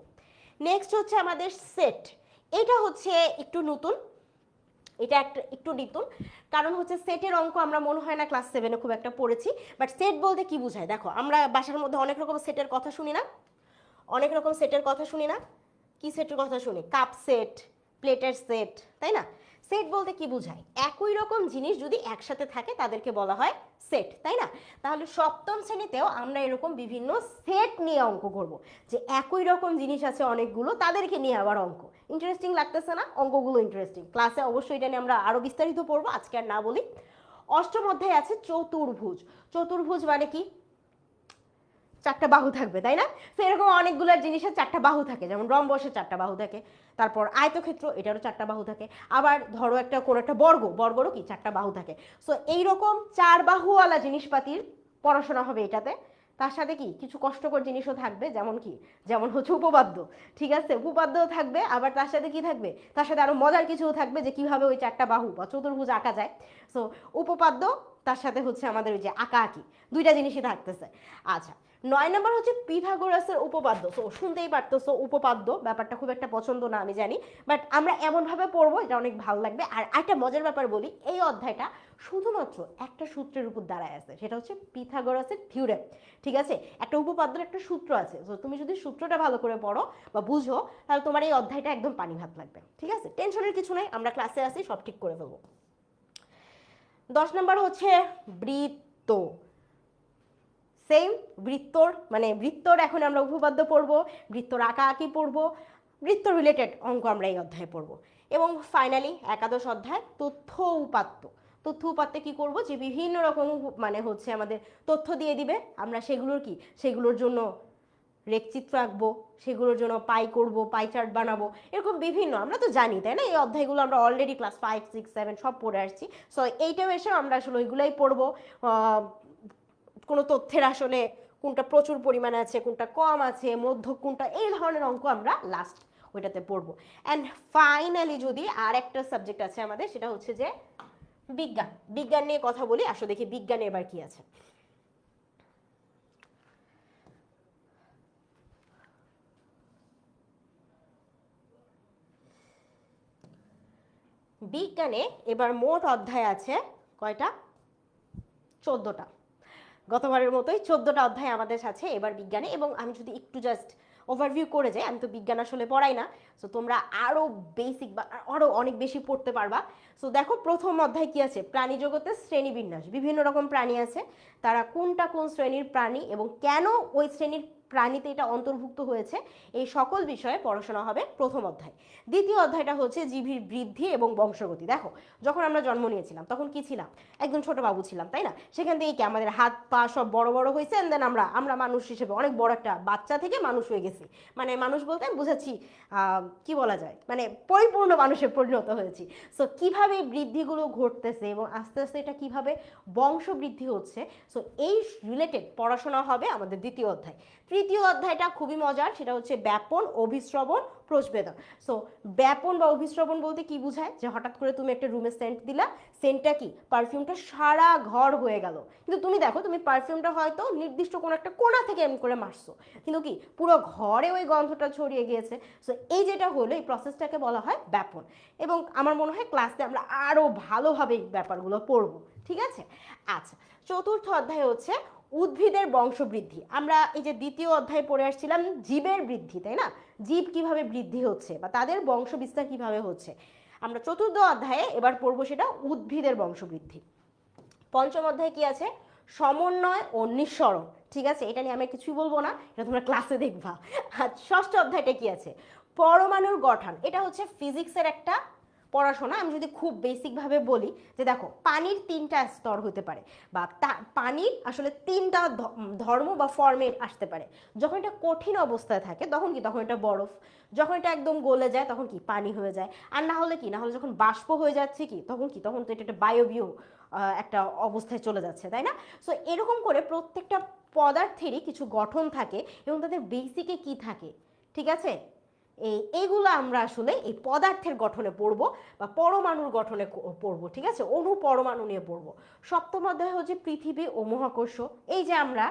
নেক্সট হচ্ছে আমাদের সেট। এটা হচ্ছে একটু নতুন, এটা একটু নতুন, কারণ হচ্ছে সেটের অঙ্ক আমরা মনে হয় না ক্লাস 7-এ খুব একটা পড়েছি। বাট সেট বলতে কি বোঝায়? দেখো আমরা বাসার মধ্যে অনেক রকম সেটের কথা শুনি না? অনেক রকম সেটের কথা শুনি না? কি সেটের কথা শুনি? কাপ সেট, প্লেটের সেট, তাই না? সেট বলতে কি বোঝায়? একই রকম জিনিস যদি একসাথে থাকে তাদেরকে বলা হয় সেট, তাই না? তাহলে সপ্তম শ্রেণীতেও আমরা এরকম বিভিন্ন সেট নিয়ে অঙ্ক করব, যে একই রকম জিনিস আছে অনেকগুলো, তাদেরকে নিয়ে আবার অঙ্ক। ইন্টারেস্টিং লাগতেছে না? অঙ্কগুলো ইন্টারেস্টিং। ক্লাসে অবশ্যই এটা নিয়ে আমরা আরো বিস্তারিত পড়বো, আজকে আর না বলি। অষ্টম অধ্যায়ে আছে চতুর্ভুজ। চতুর্ভুজ মানে কি? 4টা বাহু থাকবে, তাই না? তো এরকম অনেকগুলো জিনিসের 4টা বাহু থাকে, যেমন রম্বসের 4টা বাহু থাকে, তারপর আয়তক্ষেত্র এটারও 4টা বাহু থাকে, আবার ধরো একটা কোনো একটা বর্গরও কি 4টা বাহু থাকে। সো এইরকম 4 বাহুওয়ালা জিনিসপাতির পড়াশোনা হবে এটাতে। তার সাথে কি কিছু কষ্টকর জিনিসও থাকবে, যেমন কি? যেমন হচ্ছে উপপাদ্য, ঠিক আছে? উপপাদ্যও থাকবে, আবার তার সাথে কি থাকবে? তার সাথে আরো মজার কিছুও থাকবে, যে কিভাবে ওই 4টা বাহু বা চতুর্ভুজ আঁকা যায়। সো উপপাদ্য, তার সাথে হচ্ছে আমাদের ওই যে আঁকা আঁকি, দুইটা জিনিসই থাকতেছে। আচ্ছা, 9 নম্বর হচ্ছে পিথাগোরাসের উপপাদ্য। সো শুনতেই পারতেছো উপপাদ্য ব্যাপারটা খুব একটা পছন্দ না, আমি জানি, বাট আমরা এমনভাবে পড়বো এটা অনেক ভালো লাগবে। আর একটা মজার ব্যাপার বলি, এই অধ্যায়টা শুধুমাত্র একটা সূত্রের উপর দাঁড়ায় আছে, সেটা হচ্ছে পিথাগোরাসের থিওরেম, ঠিক আছে? একটা উপপাদ্যের একটা সূত্র আছে। তো তুমি যদি সূত্রটা ভালো করে পড়ো বা বুঝো, তাহলে তোমার এই অধ্যায়টা একদম পানি ভাত লাগবে, ঠিক আছে? টেনশনের কিছু নাই, আমরা ক্লাসে আসি, সব ঠিক করে ফেলবো। 10 নম্বর হচ্ছে বৃত্ত। সেম, বৃত্তর মানে বৃত্তর এখন আমরা উপপাদ্য পড়বো, বৃত্তর আঁকা আঁকি পড়বো, বৃত্ত রিলেটেড অঙ্ক আমরা এই অধ্যায়ে পড়বো। এবং ফাইনালি একাদশ অধ্যায় তথ্য উপাত্ত। তথ্য উপাত্তে কি করব? যে বিভিন্ন রকম মানে হচ্ছে আমাদের তথ্য দিয়ে দিবে, আমরা সেগুলোর কি সেগুলোর জন্য রেখচিত্র আঁকবো, সেগুলোর জন্য পাই করব, পাই চার্ট বানাবো, এরকম বিভিন্ন, আমরা তো জানি তাই না, এই অধ্যায়গুলো আমরা অলরেডি ক্লাস 5, 6, 7 সব পড়ে আসছি। সো এইটাও এসে আমরা আসলে ওইগুলাই পড়বো। কোনো তথ্যের আসলে কোনটা প্রচুর পরিমাণে আছে, কোনটা কম আছে, মধ্য কোনটা, এই ধরনের অঙ্ক আমরা লাস্ট ওইটাতে পড়বো। অ্যান্ড ফাইনালি যদি আর একটা সাবজেক্ট আছে আমাদের, সেটা হচ্ছে যে বিজ্ঞান। বিজ্ঞান নিয়ে কথা বলি, আসো দেখি বিজ্ঞানে এবার কি আছে। বিজ্ঞানে এবার মোট অধ্যায় আছে কয়টা? 14টা। গতবারের মতোই 14টা অধ্যায় আমাদের আছে এবার বিজ্ঞানে। এবং আমি যদি একটু জাস্ট ওভারভিউ করে যাই, আমি তো বিজ্ঞান আসলে পড়াই না, সো তোমরা আরো বেসিক বা আরো অনেক বেশি পড়তে পারবা। সো দেখো প্রথম অধ্যায় কি আছে? প্রাণী জগতের শ্রেণীবিন্যাস। বিভিন্ন রকম প্রাণী আছে, তারা কোনটা কোন শ্রেণীর প্রাণী এবং কেন ওই শ্রেণীর প্রাণীতে এটা অন্তর্ভুক্ত হয়েছে, এই সকল বিষয়ে পড়াশোনা হবে প্রথম অধ্যায়। দ্বিতীয় অধ্যায়টা হচ্ছে জীবের বৃদ্ধি এবং বংশগতি। দেখো, যখন আমরা জন্ম নিয়েছিলাম তখন কি ছিলাম? একদম ছোট বাবু ছিলাম, তাই না? সেখান থেকে কি আমাদের হাত পা সব বড় বড় হয়েছে, এন্ড দেন আমরা মানুষ হিসেবে অনেক বড় একটা বাচ্চা থেকে মানুষ হয়ে গেছি। মানে মানুষ বলতে আমি বুঝাচ্ছি কি বলা যায়, মানে পরিপূর্ণ মানুষে পরিণত হয়েছি। সো কিভাবে এই বৃদ্ধিগুলো ঘটতেছে এবং আস্তে আস্তে এটা কিভাবে বংশবৃদ্ধি হচ্ছে, সো এই রিলেটেড পড়াশোনা হবে আমাদের দ্বিতীয় অধ্যায়। তৃতীয় অধ্যায়টা খুবই মজার, সেটা হচ্ছে ব্যাপন, অভিস্রবণ, প্রস্বেদন। সো ব্যাপন বা অভিস্রবণ বলতে কি বোঝায়? যে হঠাৎ করে তুমি একটা রুমে সেন্ট দিলা, সেন্টটা কি পারফিউমটা সারা ঘর হয়ে গেল, কিন্তু তুমি দেখো তুমি পারফিউমটা হয়তো নির্দিষ্ট কোনো একটা কোণা থেকে এমন করে মারছো, কিন্তু কি পুরো ঘরে ওই গন্ধটা ছড়িয়ে গিয়েছে। সো এই যেটা হলো, এই প্রসেসটাকে বলা হয় ব্যাপন। এবং আমার মনে হয় ক্লাসে আমরা আরও ভালোভাবে এই ব্যাপারগুলো পড়বো, ঠিক আছে? আচ্ছা, চতুর্থ অধ্যায় হচ্ছে উদ্ভিদের বংশবৃদ্ধি। আমরা এই যে দ্বিতীয় অধ্যায়ে পড়ে আসছিলাম জীবের বৃদ্ধি, তাই না? জীব কিভাবে বৃদ্ধি হচ্ছে বা তাদের বংশ বিস্তার কিভাবে হচ্ছে, আমরা চতুর্থ অধ্যায়ে এবার পড়বো সেটা উদ্ভিদের বংশবৃদ্ধি। পঞ্চম অধ্যায়ে কি আছে? সমন্বয় ও নিঃসরণ, ঠিক আছে? এটা নিয়ে আমি কিছুই বলবো না, এটা তোমরা ক্লাসে দেখবা। আর ষষ্ঠ অধ্যায়টা কি আছে? পরমাণুর গঠন। এটা হচ্ছে ফিজিক্সের একটা পড়াশোনা। আমি যদি খুব বেসিকভাবে বলি যে দেখো, পানির তিনটা স্তর হতে পারে, বা পানির আসলে তিনটা ধর্ম বা ফর্মে আসতে পারে। যখন এটা কঠিন অবস্থায় থাকে তখন কি, তখন এটা বরফ। যখন এটা একদম গলে যায় তখন কি, পানি হয়ে যায়। আর না হলে কি, না হলে যখন বাষ্প হয়ে যাচ্ছে কি, তখন কি, তখন তো এটা একটা বায়বীয় একটা অবস্থায় চলে যাচ্ছে, তাই না? সো এরকম করে প্রত্যেকটা পদার্থেরই কিছু গঠন থাকে এবং তাদের বেসিকে কি থাকে, ঠিক আছে? এইগুলো আমরা আসলে এই পদার্থের গঠনে পড়বো বা পরমাণুর গঠনে পড়বো, ঠিক আছে? অণু পরমাণু নিয়ে পড়বো। সপ্তম অধ্যায় হচ্ছে পৃথিবী ও মহাকর্ষ। এই যে আমরা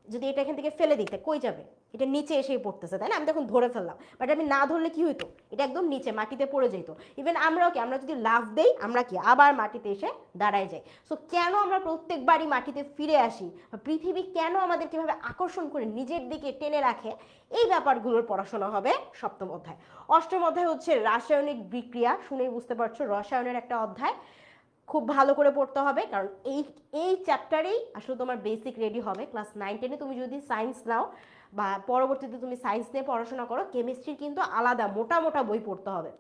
যদি এটা এখান থেকে ফেলে দিতে, কই যাবে? এটা নিচে এসেই পড়তেছে, তাই না? আমি তখন ধরে ফেললাম, বাট আমি না ধরলে কি হইতো? এটা একদম নিচে মাটিতে পড়ে যেত। ইভেন আমরাও কি, আমরা যদি লাফ দেই আমরা কি আবার মাটিতে এসে দাঁড়ায় যাই। সো কেন আমরা প্রত্যেকবারই মাটিতে ফিরে আসি, পৃথিবী কেন আমাদের কিভাবে আকর্ষণ করে নিজের দিকে টেনে রাখে, এই ব্যাপারগুলোর পড়াশোনা হবে সপ্তম অধ্যায়। অষ্টম অধ্যায় হচ্ছে রাসায়নিক বিক্রিয়া। শুনেই বুঝতে পারছো রসায়নের একটা অধ্যায়, খুব ভালো করে পড়তে হবে, কারণ এই এই চ্যাপ্টারেই আসলে তোমার বেসিক রেডি হবে। ক্লাস 9-10-এ তুমি যদি সায়েন্স নাও বা পরবর্তীতে তুমি সায়েন্স নিয়ে পড়াশোনা করো, কেমিস্ট্রির কিন্তু আলাদা মোটা মোটা বই পড়তে হবে।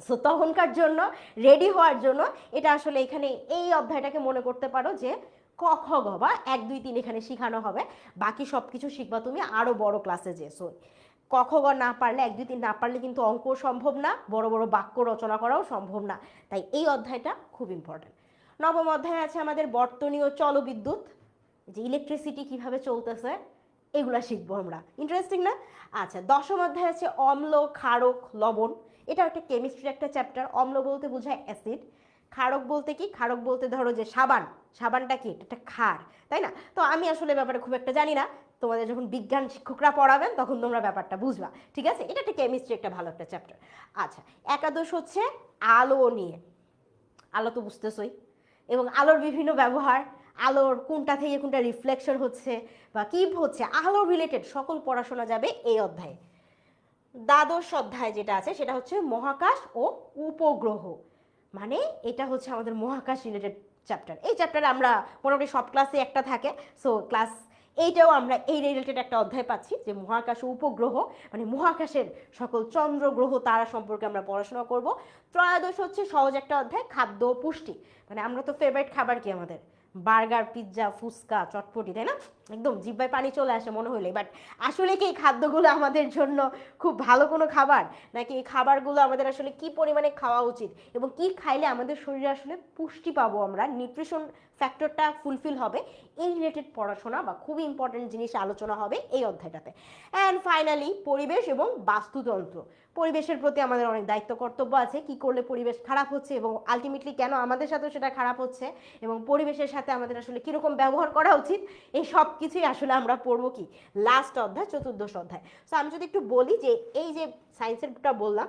সো তখনকার জন্য রেডি হওয়ার জন্য এটা আসলে এখানে এই অধ্যায়টাকে মনে করতে পারো যে ক খ গ বা 1 2 3 এখানে শেখানো হবে। বাকি সব কিছু শিখবা তুমি আরও বড় ক্লাসে যে। সো ক খ গ না পারলে, 1 2 3 না পারলে কিন্তু অঙ্ক সম্ভব না, বড় বড় বাক্য রচনা করাও সম্ভব না। তাই এই অধ্যায়টা খুব ইম্পর্টেন্ট। নবম অধ্যায় আছে আমাদের বর্তনী ও জলবিদ্যুৎ, যে ইলেকট্রিসিটি কিভাবে চলতেছে এগুলা শিখবো আমরা। ইন্টারেস্টিং না? আচ্ছা, দশম অধ্যায় আছে অম্ল, ক্ষারক, লবণ। এটা একটা কেমিস্ট্রির একটা চ্যাপ্টার। অম্ল বলতে বোঝায় অ্যাসিড, ক্ষারক বলতে কি, ক্ষারক বলতে ধরো যে সাবান, সাবানটা কি, এটা একটা ক্ষার, তাই না? তো আমি আসলে ব্যাপারে খুব একটা জানি না, তোমাদের যখন বিজ্ঞান শিক্ষকরা পড়াবেন তখন তোমরা ব্যাপারটা বুঝবা, ঠিক আছে? এটা একটা কেমিস্ট্রি, একটা ভালো একটা চ্যাপ্টার। আচ্ছা, একাদশ হচ্ছে আলো নিয়ে। আলো তো বুঝতেছই, এবং আলোর বিভিন্ন ব্যবহার, আলোর কোনটা থেকে কোনটা রিফ্লেকশন হচ্ছে বা কি হচ্ছে, আলো রিলেটেড সকল পড়াশোনা যাবে এই অধ্যায়ে। দ্বাদশ অধ্যায় যেটা আছে সেটা হচ্ছে মহাকাশ ও উপগ্রহ। মানে এটা হচ্ছে আমাদের মহাকাশ রিলেটেড চ্যাপ্টার। এই চ্যাপ্টারে আমরা মোটামুটি সব ক্লাসে একটা থাকে। সো ক্লাস 8-এও আমরা এই রিলেটেড একটা অধ্যায় পাচ্ছি যে মহাকাশ ও উপগ্রহ, মানে মহাকাশের সকল চন্দ্র গ্রহ তারা সম্পর্কে আমরা পড়াশোনা করব। ত্রয়োদশ হচ্ছে সহজ একটা অধ্যায়, খাদ্য ও পুষ্টি। মানে আমরা তো ফেভারিট খাবার কি আমাদের, বার্গার, পিৎজা, ফুচকা, চটপটি, তাই না? একদম জিহ্বায় পানি চলে আসে মনে হলে। বাট আসলে কি এই খাদ্যগুলো আমাদের জন্য খুব ভালো কোনো খাবার, নাকি এই খাবারগুলো আমাদের আসলে কি পরিমাণে খাওয়া উচিত এবং কি খাইলে আমাদের শরীরে আসলে পুষ্টি পাবো, আমরা নিউট্রিশন ফ্যাক্টরটা ফুলফিল হবে, এই রিলেটেড পড়াশোনা বা খুবই ইম্পর্টেন্ট জিনিস আলোচনা হবে এই অধ্যায়টাতে। অ্যান্ড ফাইনালি পরিবেশ এবং বাস্তুতন্ত্র। পরিবেশের প্রতি আমাদের অনেক দায়িত্ব কর্তব্য আছে, কি করলে পরিবেশ খারাপ হচ্ছে এবং আলটিমেটলি কেন আমাদের সাথেও সেটা খারাপ হচ্ছে, এবং পরিবেশের সাথে আমাদের আসলে কীরকম ব্যবহার করা উচিত, এই সব কিছুই আসলে আমরা পড়বো কি লাস্ট অধ্যায়, চতুর্দশ অধ্যায়। সো আমি যদি একটু বলি যে এই যে সায়েন্সেরটা বললাম,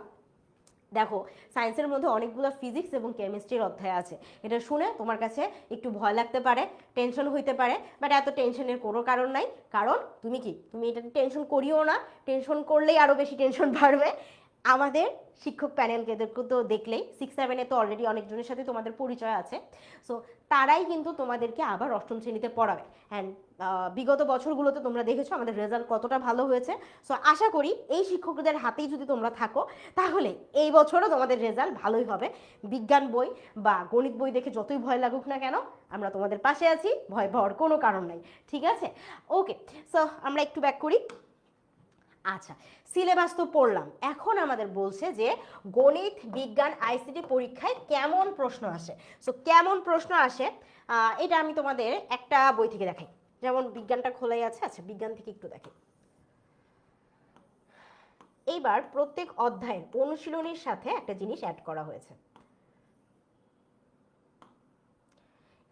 দেখো সায়েন্সের মধ্যে অনেকগুলো ফিজিক্স এবং কেমিস্ট্রির অধ্যায় আছে। এটা শুনে তোমার কাছে একটু ভয় লাগতে পারে, টেনশন হইতে পারে, বাট এত টেনশনের কোনো কারণ নাই। কারণ তুমি কি, তুমি এটা টেনশন করিও না, টেনশন করলেই আরও বেশি টেনশন বাড়বে। আমাদের শিক্ষক প্যানেলকে তো দেখলেই 6-7 তো অলরেডি অনেকজনের সাথে তোমাদের পরিচয় আছে। সো তারাই কিন্তু তোমাদেরকে আবার অষ্টম শ্রেণীতে পড়াবে। অ্যান্ড বিগত বছরগুলোতে তোমরা দেখেছো আমাদের রেজাল্ট কতটা ভালো হয়েছে। সো আশা করি এই শিক্ষকদের হাতেই যদি তোমরা থাকো তাহলে এই বছরও তোমাদের রেজাল্ট ভালোই হবে। বিজ্ঞান বই বা গণিত বই দেখে যতই ভয় লাগুক না কেন, আমরা তোমাদের পাশে আছি, ভয় পাওয়ার কোনো কারণ নাই। ঠিক আছে, ওকে। সো আমরা একটু ব্যাক করি। আচ্ছা, সিলেবাস তো পড়লাম, এখন আমাদের বলছে যে গণিত বিজ্ঞান আইসিটি পরীক্ষায় কেমন প্রশ্ন আসে। সো কেমন প্রশ্ন আসে এটা আমি তোমাদের একটা বই থেকে দেখাই। যেমন বিজ্ঞানটা খোলাই আছে, আচ্ছা বিজ্ঞান থেকে একটু দেখি। এইবার প্রত্যেক অধ্যায়ের অনুশীলনীর সাথে একটা জিনিস অ্যাড করা হয়েছে।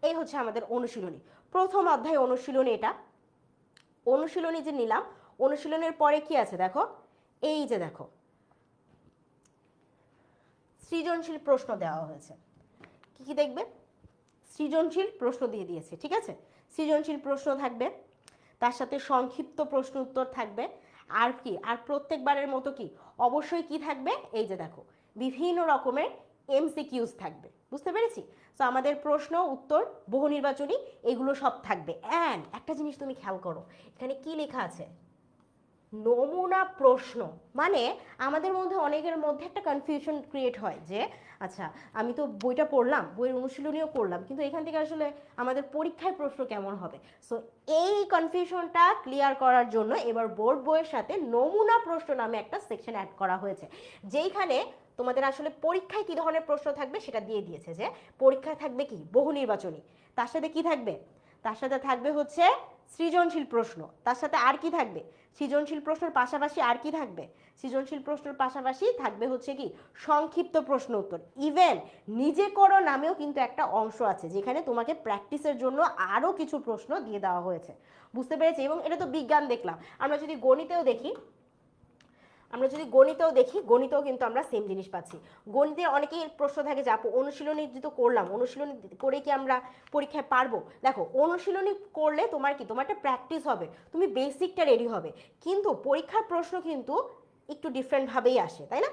এই হচ্ছে আমাদের অনুশীলনী, প্রথম অধ্যায় অনুশীলনী। এটা অনুশীলনী যে নিলাম, অনুশীলনের পরে কি আছে দেখো, এই যে দেখো সৃজনশীল প্রশ্ন দেওয়া হয়েছে। কি কি দেখবে, সৃজনশীল প্রশ্ন দিয়ে দিয়েছে। ঠিক আছে, সৃজনশীল প্রশ্ন থাকবে, তার সাথে সংক্ষিপ্ত প্রশ্ন উত্তর থাকবে। আর কি, আর প্রত্যেকবারের মতো কি অবশ্যই কি থাকবে, এই যে দেখো বিভিন্ন রকমের এমসিকিউজ থাকবে। বুঝতে পেরেছি? তো আমাদের প্রশ্ন উত্তর বহু নির্বাচনী এগুলো সব থাকবে। অ্যান্ড একটা জিনিস তুমি খেয়াল করো, এখানে কি লেখা আছে, নমুনা প্রশ্ন। মানে আমাদের মধ্যে অনেকের মধ্যে একটা কনফিউশন ক্রিয়েট হয় যে আচ্ছা আমি তো বইটা পড়লাম, বইয়ের অনুশীলনীও করলাম, কিন্তু এখান থেকে আসলে আমাদের পরীক্ষায় প্রশ্ন কেমন হবে। সো এই কনফিউশনটা ক্লিয়ার করার জন্য এবার বোর্ড বইয়ের সাথে নমুনা প্রশ্ন নামে একটা সেকশন অ্যাড করা হয়েছে, যেইখানে তোমাদের আসলে পরীক্ষায় কি ধরনের প্রশ্ন থাকবে সেটা দিয়ে দিয়েছে। যে পরীক্ষায় থাকবে কি বহু নির্বাচনী, তার সাথে কি থাকবে, তার সাথে থাকবে হচ্ছে সৃজনশীল প্রশ্ন, তার সাথে আর কি থাকবে, সৃজনশীল প্রশ্নের পাশাপাশি আর কি থাকবে, সৃজনশীল প্রশ্নের পাশাপাশি থাকবে হচ্ছে কি সংক্ষিপ্ত প্রশ্ন উত্তর। ইভেন নিজে করো নামেও কিন্তু একটা অংশ আছে, যেখানে তোমাকে প্র্যাকটিসের জন্য আরও কিছু প্রশ্ন দিয়ে দেওয়া হয়েছে। বুঝতে পেরেছি? এবং এটা তো বিজ্ঞান দেখলাম, আমরা যদি গণিতেও দেখি, গণিতেও কিন্তু আমরা সেম জিনিস পাচ্ছি। গণিতের অনেকেই প্রশ্ন থাকে যে আপু অনুশীলনী তো করলাম, অনুশীলনী করে কি আমরা পরীক্ষায় পারবো। দেখো অনুশীলনী করলে তোমার কি, তোমার একটা প্র্যাকটিস হবে, তুমি বেসিকটা রেডি হবে, কিন্তু পরীক্ষার প্রশ্ন কিন্তু একটু ডিফারেন্টভাবেই আসে, তাই না?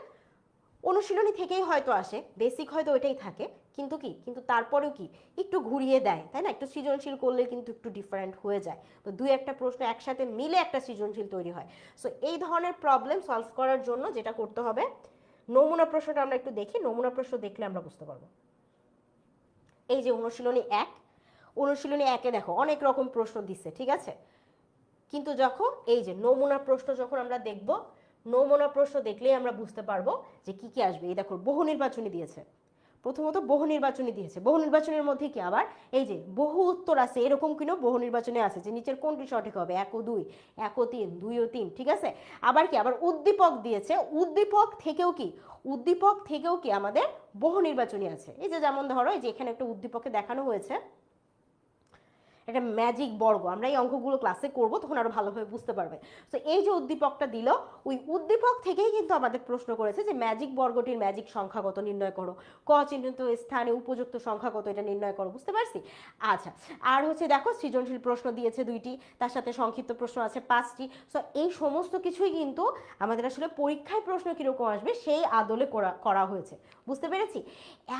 অনুশীলনী থেকেই হয়তো আসে, বেসিক হয়তো ওইটাই থাকে, কিন্তু কি, কিন্তু তারপরেও কি একটু ঘুরিয়ে দেয়, তাই না? একটু সৃজনশীল করলে কিন্তু একটু ডিফারেন্ট হয়ে যায়, তো দুই একটা প্রশ্ন একসাথে মিলে একটা সৃজনশীল তৈরি হয়। সো এই ধরনের প্রবলেম সলভ করার জন্য যেটা করতে হবে, নমুনা প্রশ্নটা আমরা একটু দেখি, নমুনা প্রশ্ন দেখলে আমরা বুঝতে পারবো। এই যে অনুশীলনী 1, অনুশীলনী 1-এ দেখো অনেক রকম প্রশ্ন দিচ্ছে, ঠিক আছে? কিন্তু যখন এই যে নমুনা প্রশ্ন যখন আমরা দেখব, নমুনা প্রশ্ন দেখলেই আমরা বুঝতে পারবো যে কি কি আসবে। এই দেখো বহু নির্বাচনী দিয়েছে, প্রথমত বহু নির্বাচনী দিয়েছে, বহু নির্বাচনের মধ্যে কি আবার এই যে বহু উত্তর আছে, এরকম কিনো বহু নির্বাচনে আছে যে নিচের কোনটি সঠিক হবে, 1 ও 2, 1 ও 3, 2 ও 3, ঠিক আছে? আবার কি, আবার উদ্দীপক দিয়েছে, উদ্দীপক থেকেও কি আমাদের বহু নির্বাচনী আছে। এই যে যেমন ধরো এই যে এখানে একটা উদ্দীপকে দেখানো হয়েছে একটা ম্যাজিক বর্গ, আমরা এই অঙ্কগুলো ক্লাসে করব, তখন আরো ভালোভাবে বুঝতে পারবে। তো এই যে উদ্দীপকটা দিল, ওই উদ্দীপক থেকেই কিন্তু আমাদের প্রশ্ন করেছে যে ম্যাজিক বর্গটির ম্যাজিক সংখ্যা কত নির্ণয় করো, ক চিহ্নিত স্থানে উপযুক্ত সংখ্যা কত এটা নির্ণয় করো। বুঝতে পারছি? আচ্ছা, আর হচ্ছে দেখো সৃজনশীল প্রশ্ন দিয়েছে 2টি, তার সাথে সংক্ষিপ্ত প্রশ্ন আছে 5টি। সো এই সমস্ত কিছুই কিন্তু আমাদের আসলে পরীক্ষায় প্রশ্ন কিরকম আসবে সেই আদলে করা হয়েছে। বুঝতে পেরেছি?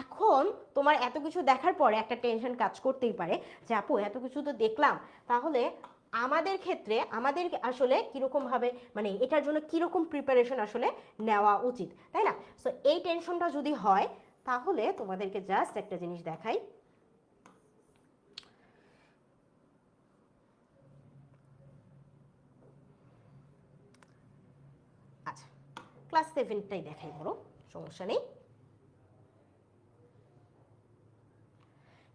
এখন তোমার এত কিছু দেখার পরে একটা টেনশন কাজ করতেই পারে যে আপু এত কিছু তো দেখলাম, তাহলে আমাদের ক্ষেত্রে আমাদের আসলে কিরকম ভাবে, মানে এটার জন্য কিরকম প্রিপারেশন আসলে নেওয়া উচিত, তাই না? সো এই টেনশনটা যদি হয় তাহলে তোমাদেরকে জাস্ট একটা জিনিস দেখাই। আচ্ছা, ক্লাস 7টাই দেখাই, বড় সমস্যা নেই।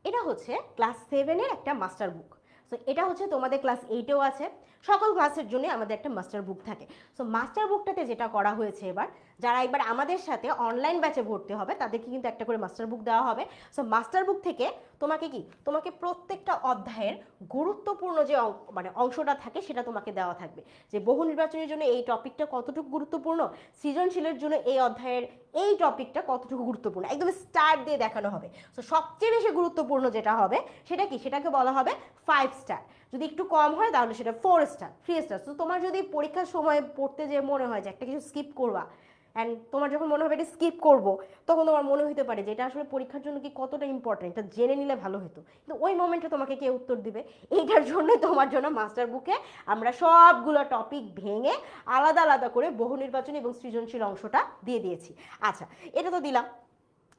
এটা হচ্ছে ক্লাস 7-এর একটা মাস্টার বুক। সো এটা হচ্ছে তোমাদের ক্লাস 8-এও আছে, সকল ক্লাসের জন্য আমাদের একটা মাস্টার বুক থাকে। সো মাস্টার বুকটাতে যেটা করা হয়েছে, এবার যারা এবার আমাদের সাথে অনলাইন ব্যাচে ভর্তি হবে তাদেরকে কিন্তু একটা করে মাস্টার বুক দেওয়া হবে। সো মাস্টার বুক থেকে তোমাকে কি, তোমাকে প্রত্যেকটা অধ্যায়ের গুরুত্বপূর্ণ যে মানে অংশটা থাকে সেটা তোমাকে দেওয়া থাকবে, যে বহু নির্বাচনের জন্য এই টপিকটা কতটুকু গুরুত্বপূর্ণ, সৃজনশীলের জন্য এই অধ্যায়ের এই টপিকটা কতটুকু গুরুত্বপূর্ণ, একদম স্টার দিয়ে দেখানো হবে। সো সবচেয়ে বেশি গুরুত্বপূর্ণ যেটা হবে সেটা কি, সেটাকে বলা হবে 5 স্টার, যদি একটু কম হয় তাহলে সেটা 4 স্টার, 3 স্টার। তো তোমার যদি পরীক্ষার সময় পড়তে যে মনে হয় যে একটা কিছু স্কিপ করবা, অ্যান্ড তোমার যখন মনে হবে এটা স্কিপ করবো, তখন তোমার মনে হতে পারে যে এটা আসলে পরীক্ষার জন্য কি কতটা ইম্পর্টেন্ট, এটা জেনে নিলে ভালো হতো, কিন্তু ওই মোমেন্টে তোমাকে কে উত্তর দিবে? এইটার জন্যই তোমার জন্য মাস্টার বুকে আমরা সবগুলো টপিক ভেঙে আলাদা আলাদা করে বহু নির্বাচনী এবং সৃজনশীল অংশটা দিয়ে দিয়েছি। আচ্ছা, এটা তো দিলাম।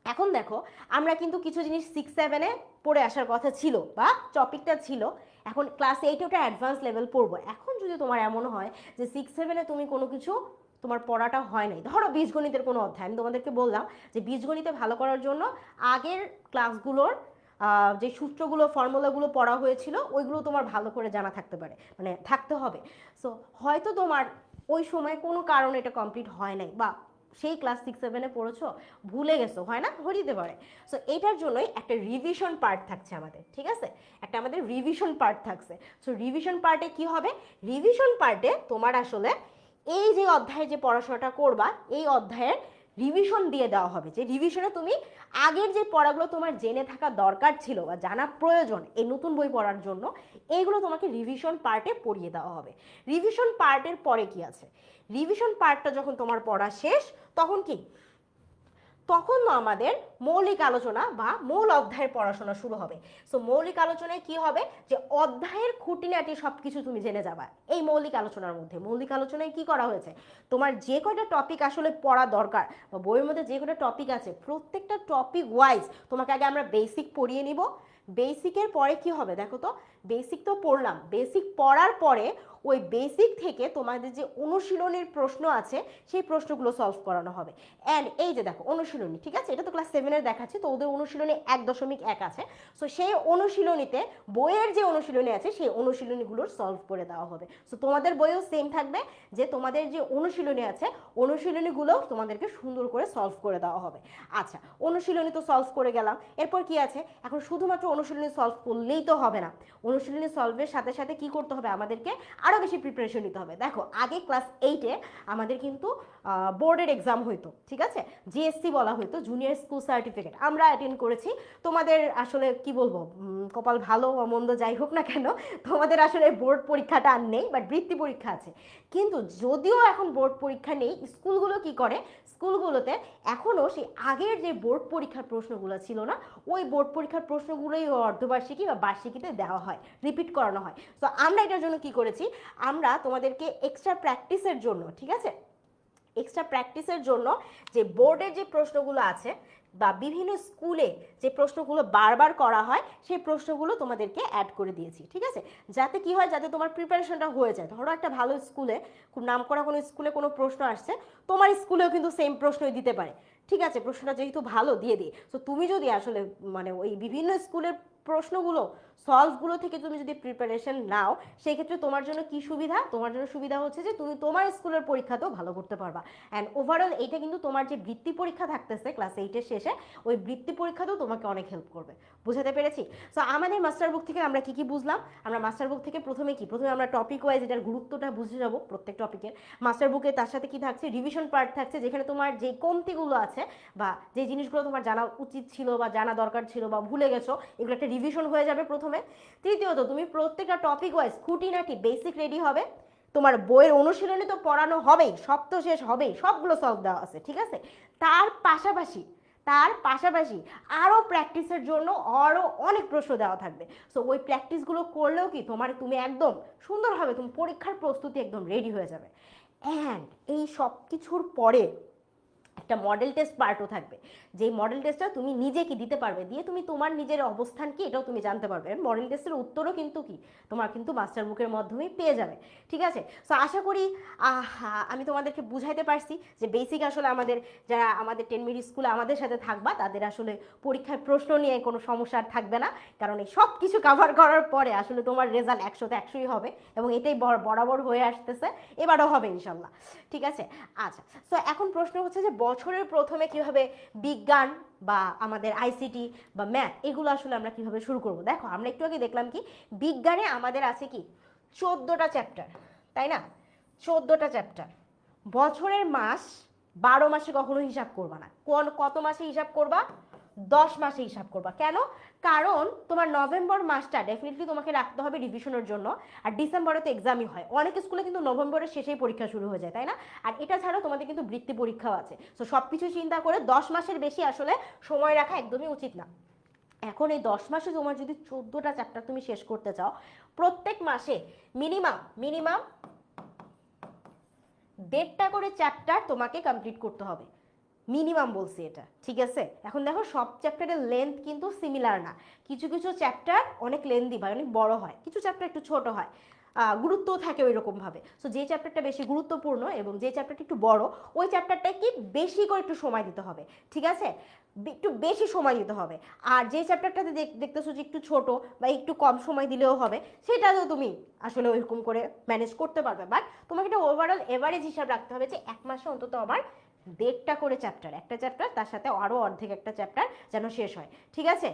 এখন দেখো, আমরা কিন্তু কিছু জিনিস 6-7-এ পড়ে আসার কথা ছিল বা টপিকটা ছিল, এখন ক্লাস 8-এ ওটা অ্যাডভান্স লেভেল পড়বো। এখন যদি তোমার এমন হয় যে 6-7-এ তুমি কোনো কিছু তোমার পড়াটা হয় নাই, ধরো বীজগণিতের কোনো অধ্যায়, আমি তোমাদেরকে বললাম যে বীজগণিতে ভালো করার জন্য আগের ক্লাসগুলোর যে সূত্রগুলো ফর্মুলাগুলো পড়া হয়েছিল ওইগুলো তোমার ভালো করে জানা থাকতে পারে, মানে থাকতে হবে। সো হয়তো তোমার ওই সময় কোনো কারণে এটা কমপ্লিট হয় নাই, বা সেই ক্লাস 6-7-এ পড়েছো ভুলে গেছো, হয় না, হয়ে দিতে পারে। সো এটার জন্যই একটা রিভিশন পার্ট থাকছে আমাদের, ঠিক আছে, একটা আমাদের রিভিশন পার্ট থাকছে। সো রিভিশন পার্টে কি হবে? রিভিশন পার্টে তোমার আসলে এই যে অধ্যায়ে যে পড়াশোনাটা করবা, এই অধ্যায়ের রিভিশন দিয়ে দেওয়া হবে, যে রিভিশনে তুমি আগের যে পড়াগুলো তোমার জেনে থাকা দরকার ছিল বা জানা প্রয়োজন এই নতুন বই পড়ার জন্য, এইগুলো তোমাকে রিভিশন পার্টে পড়িয়ে দেওয়া হবে। রিভিশন পার্টের পরে কি আছে? রিভিশন পার্টটা যখন তোমার পড়া শেষ, তখন কি, তখন আমাদের মৌলিক আলোচনা বা মূল অধ্যায়ের পড়াশোনা শুরু হবে। সো মৌলিক আলোচনায় কি হবে, যে অধ্যায়ের খুঁটিনাটি সবকিছু তুমি জেনে যাবা এই মৌলিক আলোচনার মধ্যে। মৌলিক আলোচনায় কি করা হয়েছে, তোমার যে কয়টা টপিক আসলে পড়া দরকার বা বইয়ের মধ্যে যে কয়টা টপিক আছে, প্রত্যেকটা টপিক ওয়াইজ তোমাকে আগে আমরা বেসিক পড়িয়ে নিব। বেসিকের পরে কি হবে দেখো তো, বেসিক তো পড়লাম, বেসিক পড়ার পরে ওই বেসিক থেকে তোমাদের যে অনুশীলনীর প্রশ্ন আছে সেই প্রশ্নগুলো সলভ করানো হবে। অ্যান্ড এই যে দেখো অনুশীলনী, ঠিক আছে, এটা তো ক্লাস 7-এর দেখাচ্ছি, তো ওদের অনুশীলনী 1.1 আছে। সো সেই অনুশীলনীতে বইয়ের যে অনুশীলনী আছে সেই অনুশীলনীগুলোর সলভ করে দেওয়া হবে। সো তোমাদের বইও সেম থাকবে, যে তোমাদের যে অনুশীলনী আছে অনুশীলনীগুলো তোমাদেরকে সুন্দর করে সলভ করে দেওয়া হবে। আচ্ছা, অনুশীলনী তো সলভ করে গেলাম, এরপর কি আছে, এখন শুধুমাত্র অনুশীলনী সলভ করলেই তো হবে না, অনুশীলনী সলভের সাথে সাথে কি করতে হবে, আমাদেরকে আরও বেশি প্রিপারেশন নিতে হবে। দেখো আগে ক্লাস 8-এ আমাদের কিন্তু বোর্ডের এক্সাম হইতো, ঠিক আছে, জিএসসি বলা হইতো, জুনিয়র স্কুল সার্টিফিকেট, আমরা অ্যাটেন্ড করেছি। তোমাদের আসলে কি বলবো, কপাল ভালো বা মন্দ যাই হোক না কেন, তোমাদের আসলে বোর্ড পরীক্ষাটা আর নেই, বাট বৃত্তি পরীক্ষা আছে। কিন্তু যদিও এখন বোর্ড পরীক্ষা নেই, স্কুলগুলো কি করে, স্কুলগুলোতে এখনও সেই আগের যে বোর্ড পরীক্ষার প্রশ্নগুলো ছিল না, ওই বোর্ড পরীক্ষার প্রশ্নগুলোই অর্ধবার্ষিকী বা বার্ষিকীতে দেওয়া হয়, রিপিট করানো হয়। তো আমরা এটার জন্য কি করেছি, আমরা তোমাদেরকে এক্সট্রা প্র্যাকটিসের জন্য, ঠিক আছে, এক্সট্রা প্র্যাকটিসের জন্য যে বোর্ডের যে প্রশ্নগুলো আছে বা বিভিন্ন স্কুলে যে প্রশ্নগুলো বারবার করা হয় সেই প্রশ্নগুলো তোমাদেরকে অ্যাড করে দিয়েছি, ঠিক আছে, যাতে কি হয়, যাতে তোমার প্রিপারেশনটা হয়ে যায়। ধরো একটা ভালো স্কুলে, খুব নামকরা কোনো স্কুলে কোনো প্রশ্ন আসছে, তোমার স্কুলেও কিন্তু সেম প্রশ্নই দিতে পারে, ঠিক আছে, প্রশ্নটা যেহেতু ভালো দিয়ে দিই। সো তুমি যদি আসলে মানে ওই বিভিন্ন স্কুলের প্রশ্নগুলো সলভগুলো থেকে তুমি যদি প্রিপারেশন নাও, সেই ক্ষেত্রে তোমার জন্য কি সুবিধা, তোমার জন্য সুবিধা হচ্ছে যে তুমি তোমার স্কুলের পরীক্ষাতেও ভালো করতে পারবা। অ্যান্ড ওভারঅল এইটা কিন্তু তোমার যে বৃত্তি পরীক্ষা থাকতেছে ক্লাস 8-এর শেষে, ওই বৃত্তি পরীক্ষাতেও তোমাকে অনেক হেল্প করবে। বুঝাতে পেরেছি? সো আমাদের মাস্টার বুক থেকে আমরা কি কি বুঝলাম, আমরা মাস্টার বুক থেকে প্রথমে আমরা টপিক ওয়াইজ এটার গুরুত্বটা বুঝে যাবো প্রত্যেক টপিকের। মাস্টার বুকে তার সাথে কি থাকছে, রিভিশন পার্ট থাকছে, যেখানে তোমার যে কমতিগুলো আছে বা যে জিনিসগুলো তোমার জানা উচিত ছিল বা জানা দরকার ছিল বা ভুলে গেছো, এগুলো একটা রিভিশন হয়ে যাবে প্রথমে। তৃতীয়ত, তুমি প্রত্যেকটা টপিক ওয়াইজ খুঁটিনাটি বেসিক রেডি হবে। তোমার বইয়ের অনুশীলনী তো পড়ানো হবেই, সব তো শেষ হবেই, সবগুলো সলভ দেওয়া আছে, ঠিক আছে, তার পাশাপাশি আরও প্র্যাকটিসের জন্য আরও অনেক প্রশ্ন দেওয়া থাকবে। সো ওই প্র্যাকটিসগুলো করলেও কি তুমি একদম সুন্দরভাবে তুমি পরীক্ষার প্রস্তুতি একদম রেডি হয়ে যাবে। অ্যান্ড এই সব কিছুর পরে একটা মডেল টেস্ট পার্টও থাকবে, যেই মডেল টেস্টটা তুমি নিজে কি দিতে পারবে, দিয়ে তুমি তোমার নিজের অবস্থান কি এটাও তুমি জানতে পারবে। মডেল টেস্টের উত্তরও কিন্তু কি তোমার কিন্তু মাস্টার বুকের মাধ্যমেই পেয়ে যাবে, ঠিক আছে। সো আশা করি আমি তোমাদেরকে বুঝাইতে পারছি যে বেসিক আসলে আমাদের যারা আমাদের 10 মিনিট স্কুলে আমাদের সাথে থাকবা তাদের আসলে পরীক্ষায় প্রশ্ন নিয়ে কোনো সমস্যা থাকবে না, কারণ এই সব কিছু কভার করার পরে আসলে তোমার রেজাল্ট 100-তে 100ই হবে, এবং এটাই বরাবর হয়ে আসতেছে, এবারও হবে ইনশাল্লাহ, ঠিক আছে। আচ্ছা, সো এখন প্রশ্ন হচ্ছে যে বছরের প্রথমে কিভাবে বিজ্ঞান বা আমাদের আইসিটি বা ম্যাথ এগুলো আসলে আমরা কিভাবে শুরু করব। দেখো আমরা একটু আগে দেখলাম কি বিজ্ঞানে আমাদের আছে কি 14টা চ্যাপ্টার, তাই না, 14টা চ্যাপ্টার। বছরের মাস 12 মাসে কখনো হিসাব করবা না, কত মাসে হিসাব করবা, 10 মাসে হিসাব করবা। কেন? কারণ তোমার নভেম্বর মাসটা ডেফিনেটলি তোমাকে রাখতে হবে রিভিশনের জন্য, আর ডিসেম্বরে তো এক্সামই হয়। অনেক স্কুলে কিন্তু নভেম্বরের শেষেই পরীক্ষা শুরু হয়ে যায়, তাই না? আর এটা ছাড়াও তোমাদের কিন্তু বৃত্তি পরীক্ষাও আছে। সো সব কিছু চিন্তা করে 10 মাসের বেশি আসলে সময় রাখা একদমই উচিত না। এখন এই 10 মাসে তোমার যদি 14টা চ্যাপ্টার তুমি শেষ করতে চাও, প্রত্যেক মাসে মিনিমাম 1.5টা করে চ্যাপ্টার তোমাকে কমপ্লিট করতে হবে। মিনিমাম বলছি এটা, ঠিক আছে? এখন দেখো সব চ্যাপ্টারের লেন্থ কিন্তু সিমিলার না। কিছু কিছু চ্যাপ্টার অনেক লেন্দি বা অনেক বড় হয়, কিছু চ্যাপ্টার একটু ছোট হয়, গুরুত্বও থাকে ওই রকমভাবে। সো যে চ্যাপ্টারটা বেশি গুরুত্বপূর্ণ এবং যে চ্যাপ্টারটা একটু বড়, ওই চ্যাপ্টারটায় কি বেশি করে একটু সময় দিতে হবে, ঠিক আছে? একটু বেশি সময় দিতে হবে। আর যে চ্যাপ্টারটাতে দেখতেছো যে একটু ছোট বা একটু কম সময় দিলেও হবে, সেটাও তুমি আসলে ওইরকম করে ম্যানেজ করতে পারবে। বাট তোমাকে একটা ওভারঅল এভারেজ হিসাব রাখতে হবে যে এক মাসে অন্তত আমার 1.5টা করে চ্যাপ্টার, একটা চ্যাপ্টার তার সাথে আরও অর্ধেক একটা চ্যাপ্টার যেন শেষ হয়, ঠিক আছে?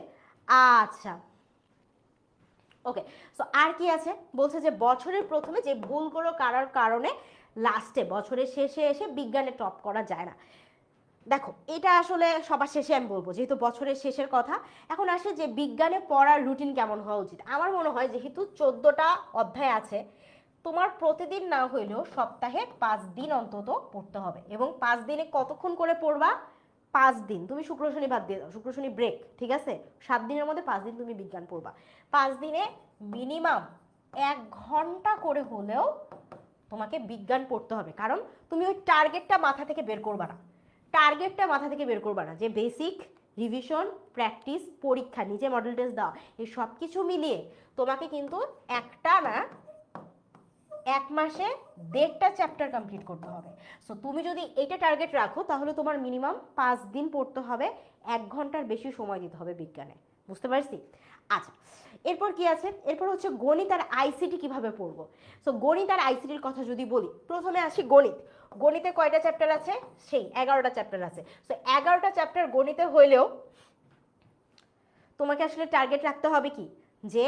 আচ্ছা, ওকে। সো আর কি আছে বলছে যে বছরের প্রথমে যে ভুলগুলো করার কারণে লাস্টে বছরের শেষে এসে বিজ্ঞানে টপ করা যায় না। দেখো এটা আসলে সবার শেষে আমি বলবো, যেহেতু বছরের শেষের কথা। এখন আসে যে বিজ্ঞানে পড়ার রুটিন কেমন হওয়া উচিত। আমার মনে হয় যেহেতু 14টা অধ্যায় আছে, তোমার প্রতিদিন না হইলেও সপ্তাহে 5 দিন অন্তত পড়তে হবে। এবং 5 দিনে কতক্ষণ করে পড়বা? 5 দিন তুমি শুক্র শনি বাদ দিয়ে দাও, শুক্র শনি ব্রেক, ঠিক আছে? 7 দিনের মধ্যে 5 দিন তুমি বিজ্ঞান পড়বা। 5 দিনে মিনিমাম 1 ঘন্টা করে হলেও তোমাকে বিজ্ঞান পড়তে হবে। কারণ তুমি ওই টার্গেটটা মাথা থেকে বের করবা না, যে বেসিক রিভিশন, প্র্যাকটিস, পরীক্ষা, নিজে মডেল টেস্ট দাও, এই সব কিছু মিলিয়ে তোমাকে কিন্তু একটা না 1 মাসে 1.5টা চ্যাপ্টার কমপ্লিট করতে হবে। সো তুমি যদি এটা টার্গেট রাখো তাহলে তোমার মিনিমাম 5 দিন পড়তে হবে, 1 ঘন্টার বেশি সময় দিতে হবে বিজ্ঞানে। বুঝতে পারছি? আচ্ছা, এরপর কি আছে? এরপর হচ্ছে গণিত আর আইসিটি কিভাবে পড়বো। সো গণিত আর আইসিটির কথা যদি বলি, প্রথমে আসি গণিত। গণিতে কয়টা চ্যাপ্টার আছে? সেই 11টা চ্যাপ্টার আছে। সো 11টা চ্যাপ্টার গণিতে হইলেও তোমাকে আসলে টার্গেট রাখতে হবে কি, যে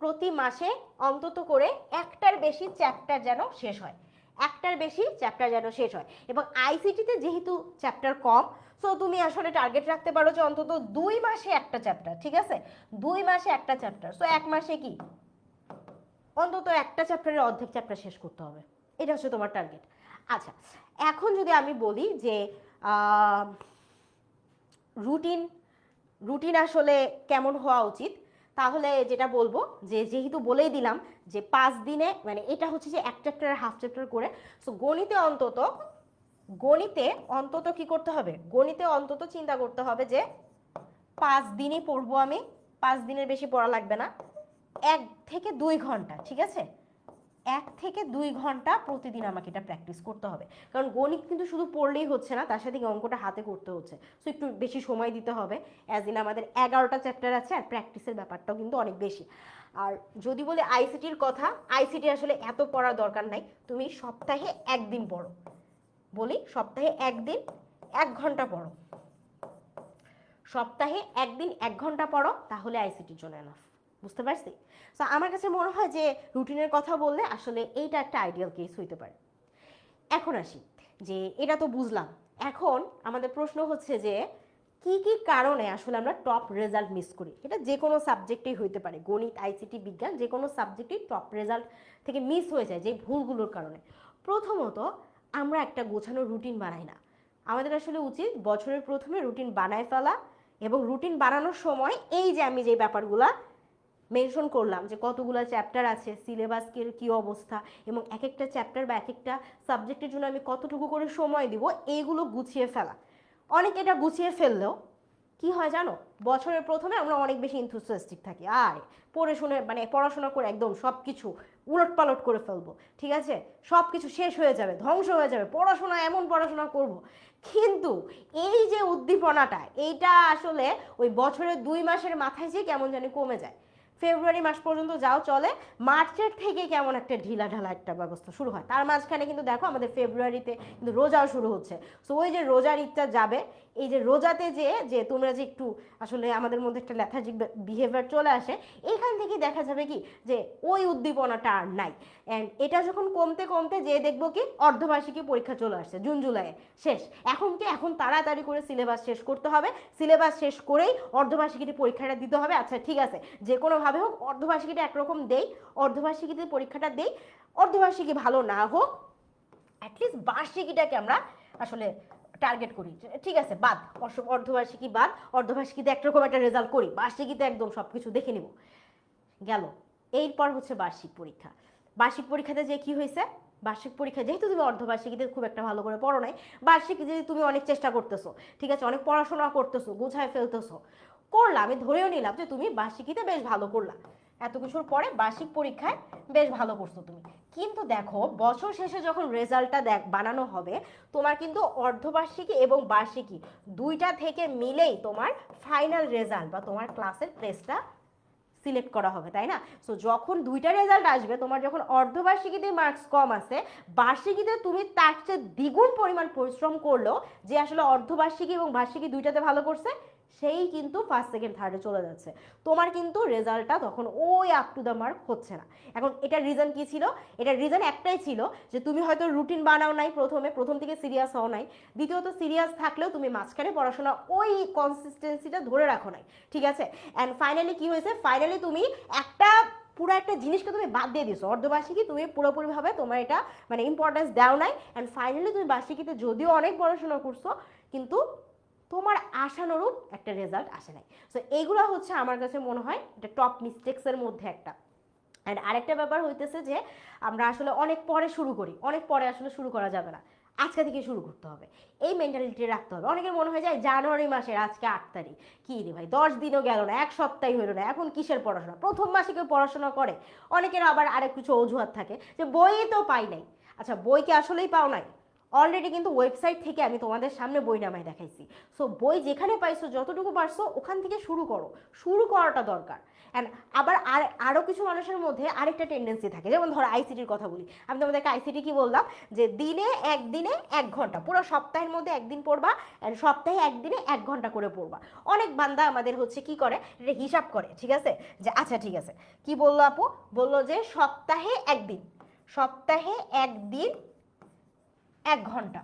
প্রতি মাসে অন্তত করে একটার বেশি চ্যাপ্টার যেন শেষ হয়, এবং আইসিটিতে যেহেতু চ্যাপ্টার কম, সো তুমি আসলে টার্গেট রাখতে পারো যে অন্তত 2 মাসে একটা চ্যাপ্টার, ঠিক আছে? 2 মাসে একটা চ্যাপ্টার, সো 1 মাসে কি অন্তত একটা চ্যাপ্টারের অর্ধেক চ্যাপ্টার শেষ করতে হবে। এটা হচ্ছে তোমার টার্গেট। আচ্ছা, এখন যদি আমি বলি যে রুটিন আসলে কেমন হওয়া উচিত, তাহলে যেটা বলবো যে যেহেতু বলেই দিলাম যে 5 দিনে, মানে এটা হচ্ছে যে এক চ্যাপ্টার হাফ চ্যাপ্টার করে। সো গণিতে অন্তত কি করতে হবে? গণিতে অন্তত চিন্তা করতে হবে যে 5 দিনই পড়বো আমি, 5 দিনের বেশি পড়া লাগবে না, 1 থেকে 2 ঘন্টা, ঠিক আছে? 1 থেকে 2 ঘন্টা প্রতিদিন আমাকে এটা প্র্যাকটিস করতে হবে। কারণ গণিত কিন্তু শুধু পড়লেই হচ্ছে না, তার সাথে অঙ্কটা হাতে করতে হচ্ছে। সো একটু বেশি সময় দিতে হবে, অ্যাজ ইন আমাদের 11টা চ্যাপ্টার আছে, আর প্র্যাকটিসের ব্যাপারটাও কিন্তু অনেক বেশি। আর যদি বলি আইসিটির কথা, আইসিটি আসলে এত পড়ার দরকার নাই, তুমি সপ্তাহে 1 দিন পড়ো। সপ্তাহে 1 দিন 1 ঘন্টা পড়ো, সপ্তাহে 1 দিন 1 ঘন্টা পড়ো, তাহলে আইসিটির জন্য এনাফ। বুঝতে পারছি? সো আমার কাছে মনে হয় যে রুটিনের কথা বললে আসলে এইটা একটা আইডিয়াল কেস হইতে পারে। এখন আসি যে এটা তো বুঝলাম, এখন আমাদের প্রশ্ন হচ্ছে যে কি কি কারণে আসলে আমরা টপ রেজাল্ট মিস করি। এটা যে কোনো সাবজেক্টেই হইতে পারে, গণিত, আইসিটি, বিজ্ঞান, যে কোনো সাবজেক্টেই টপ রেজাল্ট থেকে মিস হয়ে যায় যে ভুলগুলোর কারণে। প্রথমত, আমরা একটা গোছানো রুটিন বানাই না। আমাদের আসলে উচিত বছরের প্রথমে রুটিন বানায় ফেলা, এবং রুটিন বানানোর সময় এই যে আমি যে ব্যাপারগুলা মেনশন করলাম, যে কতগুলো চ্যাপ্টার আছে, সিলেবাসের কী অবস্থা, এবং এক একটা চ্যাপ্টার বা এক একটা সাবজেক্টের জন্য আমি কতটুকু করে সময় দিব, এইগুলো গুছিয়ে ফেলা। অনেকে এটা গুছিয়ে ফেললেও কি হয় জানো, বছরের প্রথমে আমরা অনেক বেশি ইনথুসিয়াস্টিক থাকি, আর পড়াশোনা করে একদম সব কিছু উলটপালট করে ফেলবো, ঠিক আছে? সব কিছু শেষ হয়ে যাবে, ধ্বংস হয়ে যাবে, এমন পড়াশোনা করব। কিন্তু এই যে উদ্দীপনাটা, এইটা আসলে ওই বছরের 2 মাসের মাথায় যে কেমন জানি কমে যায়। ফেব্রুয়ারি মাস পর্যন্ত যাও চলে, মার্চের থেকে কেমন একটা ঢিলা ঢালা একটা ব্যবস্থা শুরু হয়। তার মাঝখানে কিন্তু দেখো আমাদের ফেব্রুয়ারিতে কিন্তু রোজাও শুরু হচ্ছে। সো ওই যে রোজার ঈদটা যাবে, এই যে রোজাতে যে তোমরা যে একটু আসলে আমাদের মধ্যে একটা লেথার্জিক বিহেভিয়ার চলে আসে, এইখান থেকে দেখা যাবে কি যে ওই উদ্দীপনাটা আর নাই। অ্যান্ড এটা যখন কমতে কমতে যে দেখবো কি অর্ধবার্ষিকী পরীক্ষা চলে আসছে জুন জুলাই শেষ। এখন তাড়াতাড়ি করে সিলেবাস শেষ করতে হবে, সিলেবাস শেষ করেই অর্ধবার্ষিকীতে পরীক্ষাটা দিতে হবে। আচ্ছা ঠিক আছে, যে কোনোভাবে হোক অর্ধবার্ষিকীটা একরকম দেই, অর্ধবার্ষিকীতে পরীক্ষাটা দেই, অর্ধবার্ষিকী ভালো না হোক অ্যাটলিস্ট বার্ষিকীটাকে আমরা আসলে টার্গেট করি। ঠিক আছে, বাদ অর্ধবার্ষিকী বাদ, অর্ধবার্ষিকীতে একরকম একটা রেজাল্ট করি, বার্ষিকীতে একদম সব কিছু দেখে নিব। গেল এরপর হচ্ছে বার্ষিক পরীক্ষা। বার্ষিক পরীক্ষাতে যে কি হয়েছে, বার্ষিক পরীক্ষা যেহেতু তুমি অর্ধবার্ষিকীতে খুব একটা ভালো করে পড়ো নাই, বার্ষিক যে তুমি অনেক চেষ্টা করতেছো, ঠিক আছে, অনেক পড়াশোনা করতেছো, গোছায় ফেলতেছো, করলা, আমি ধরেও নিলাম যে তুমি বার্ষিকীতে বেশ ভালো করলা, এত কিছুর পরে বার্ষিক পরীক্ষায় বেশ ভালো করছো তুমি। কিন্তু দেখো বছর শেষে যখন রেজাল্টটা বানানো হবে, তোমার কিন্তু অর্ধবার্ষিকী এবং বার্ষিকী দুইটা থেকে মিলেই তোমার ফাইনাল রেজাল্ট বা তোমার ক্লাসের প্রেসটা সিলেক্ট করা হবে, তাই না? সো যখন দুইটা রেজাল্ট আসবে, তোমার যখন অর্ধবার্ষিকীতে মার্কস কম আছে, বার্ষিকীতে তুমি তার চেয়ে দ্বিগুণ পরিমাণ পরিশ্রম করলো, যে আসলে অর্ধবার্ষিকী এবং বার্ষিকী দুইটাতে ভালো করছে, সেই কিন্তু ফার্স্ট সেকেন্ড থার্ডে চলে যাচ্ছে। তোমার কিন্তু রেজাল্টটা তখন ওই আপ টু দ্য মার্ক হচ্ছে না। এখন এটার রিজন কি ছিল? এটার রিজন একটাই ছিল যে তুমি হয়তো রুটিন বানাও নাই, প্রথম থেকে সিরিয়াস হও নাই, দ্বিতীয়ত সিরিয়াস থাকলেও তুমি মাঝখানে পড়াশোনা ওই কনসিস্টেন্সিটা ধরে রাখো নাই, ঠিক আছে? অ্যান্ড ফাইনালি কি হয়েছে, ফাইনালি তুমি পুরো একটা জিনিসকে তুমি বাদ দিয়ে দিছো, অর্ধবার্ষিকী তুমি পুরোপুরিভাবে তোমার এটা মানে ইম্পর্টেন্স দাও নাই। অ্যান্ড ফাইনালি তুমি বার্ষিকীতে যদিও অনেক পড়াশোনা করছো, কিন্তু তোমার আশানুরূপ একটা রেজাল্ট আসে নাই। সো এইগুলো হচ্ছে আমার কাছে মনে হয় এটা টপ মিস্টেক্সের মধ্যে একটা। অ্যান্ড আরেকটা ব্যাপার হইতেছে যে আমরা আসলে অনেক পরে শুরু করি, অনেক পরে আসলে শুরু করা যাবে না, আজকে থেকে শুরু করতে হবে, এই মেন্টালিটি রাখতে হবে। অনেকের মনে হয় যায় জানুয়ারি মাসের আজকে 8 তারিখ, কি রে ভাই 10 দিনও গেল না, এক সপ্তাহই হলো না, এখন কিসের পড়াশোনা? প্রথম মাসে কেউ পড়াশোনা করে? অনেকের আবার আরেক কিছু অজুহাত থাকে যে বই তো পাই নাই। আচ্ছা বই কি আসলেই পাও নাই? অলরেডি কিন্তু ওয়েবসাইট থেকে আমি তোমাদের সামনে বই নামায় দেখাইছি। সো বই যেখানে পাইছো, যতটুকু পারছো ওখান থেকে শুরু করো, শুরু করাটা দরকার। অ্যান্ড আবার আরও কিছু মানুষের মধ্যে আরেকটা টেন্ডেন্সি থাকে, যেমন ধরো আইসিটির কথা বলি, আমি তোমাদেরকে আইসিটি কি বললাম যে দিনে 1 ঘন্টা, পুরো সপ্তাহের মধ্যে একদিন পড়বা, অ্যান্ড সপ্তাহে একদিনে 1 ঘন্টা করে পড়বা। অনেক বান্দা আমাদের হচ্ছে কি করে, এটা হিসাব করে, ঠিক আছে, যে আচ্ছা ঠিক আছে কি বললো আপু, বললো যে সপ্তাহে একদিন, সপ্তাহে একদিন 1 ঘন্টা,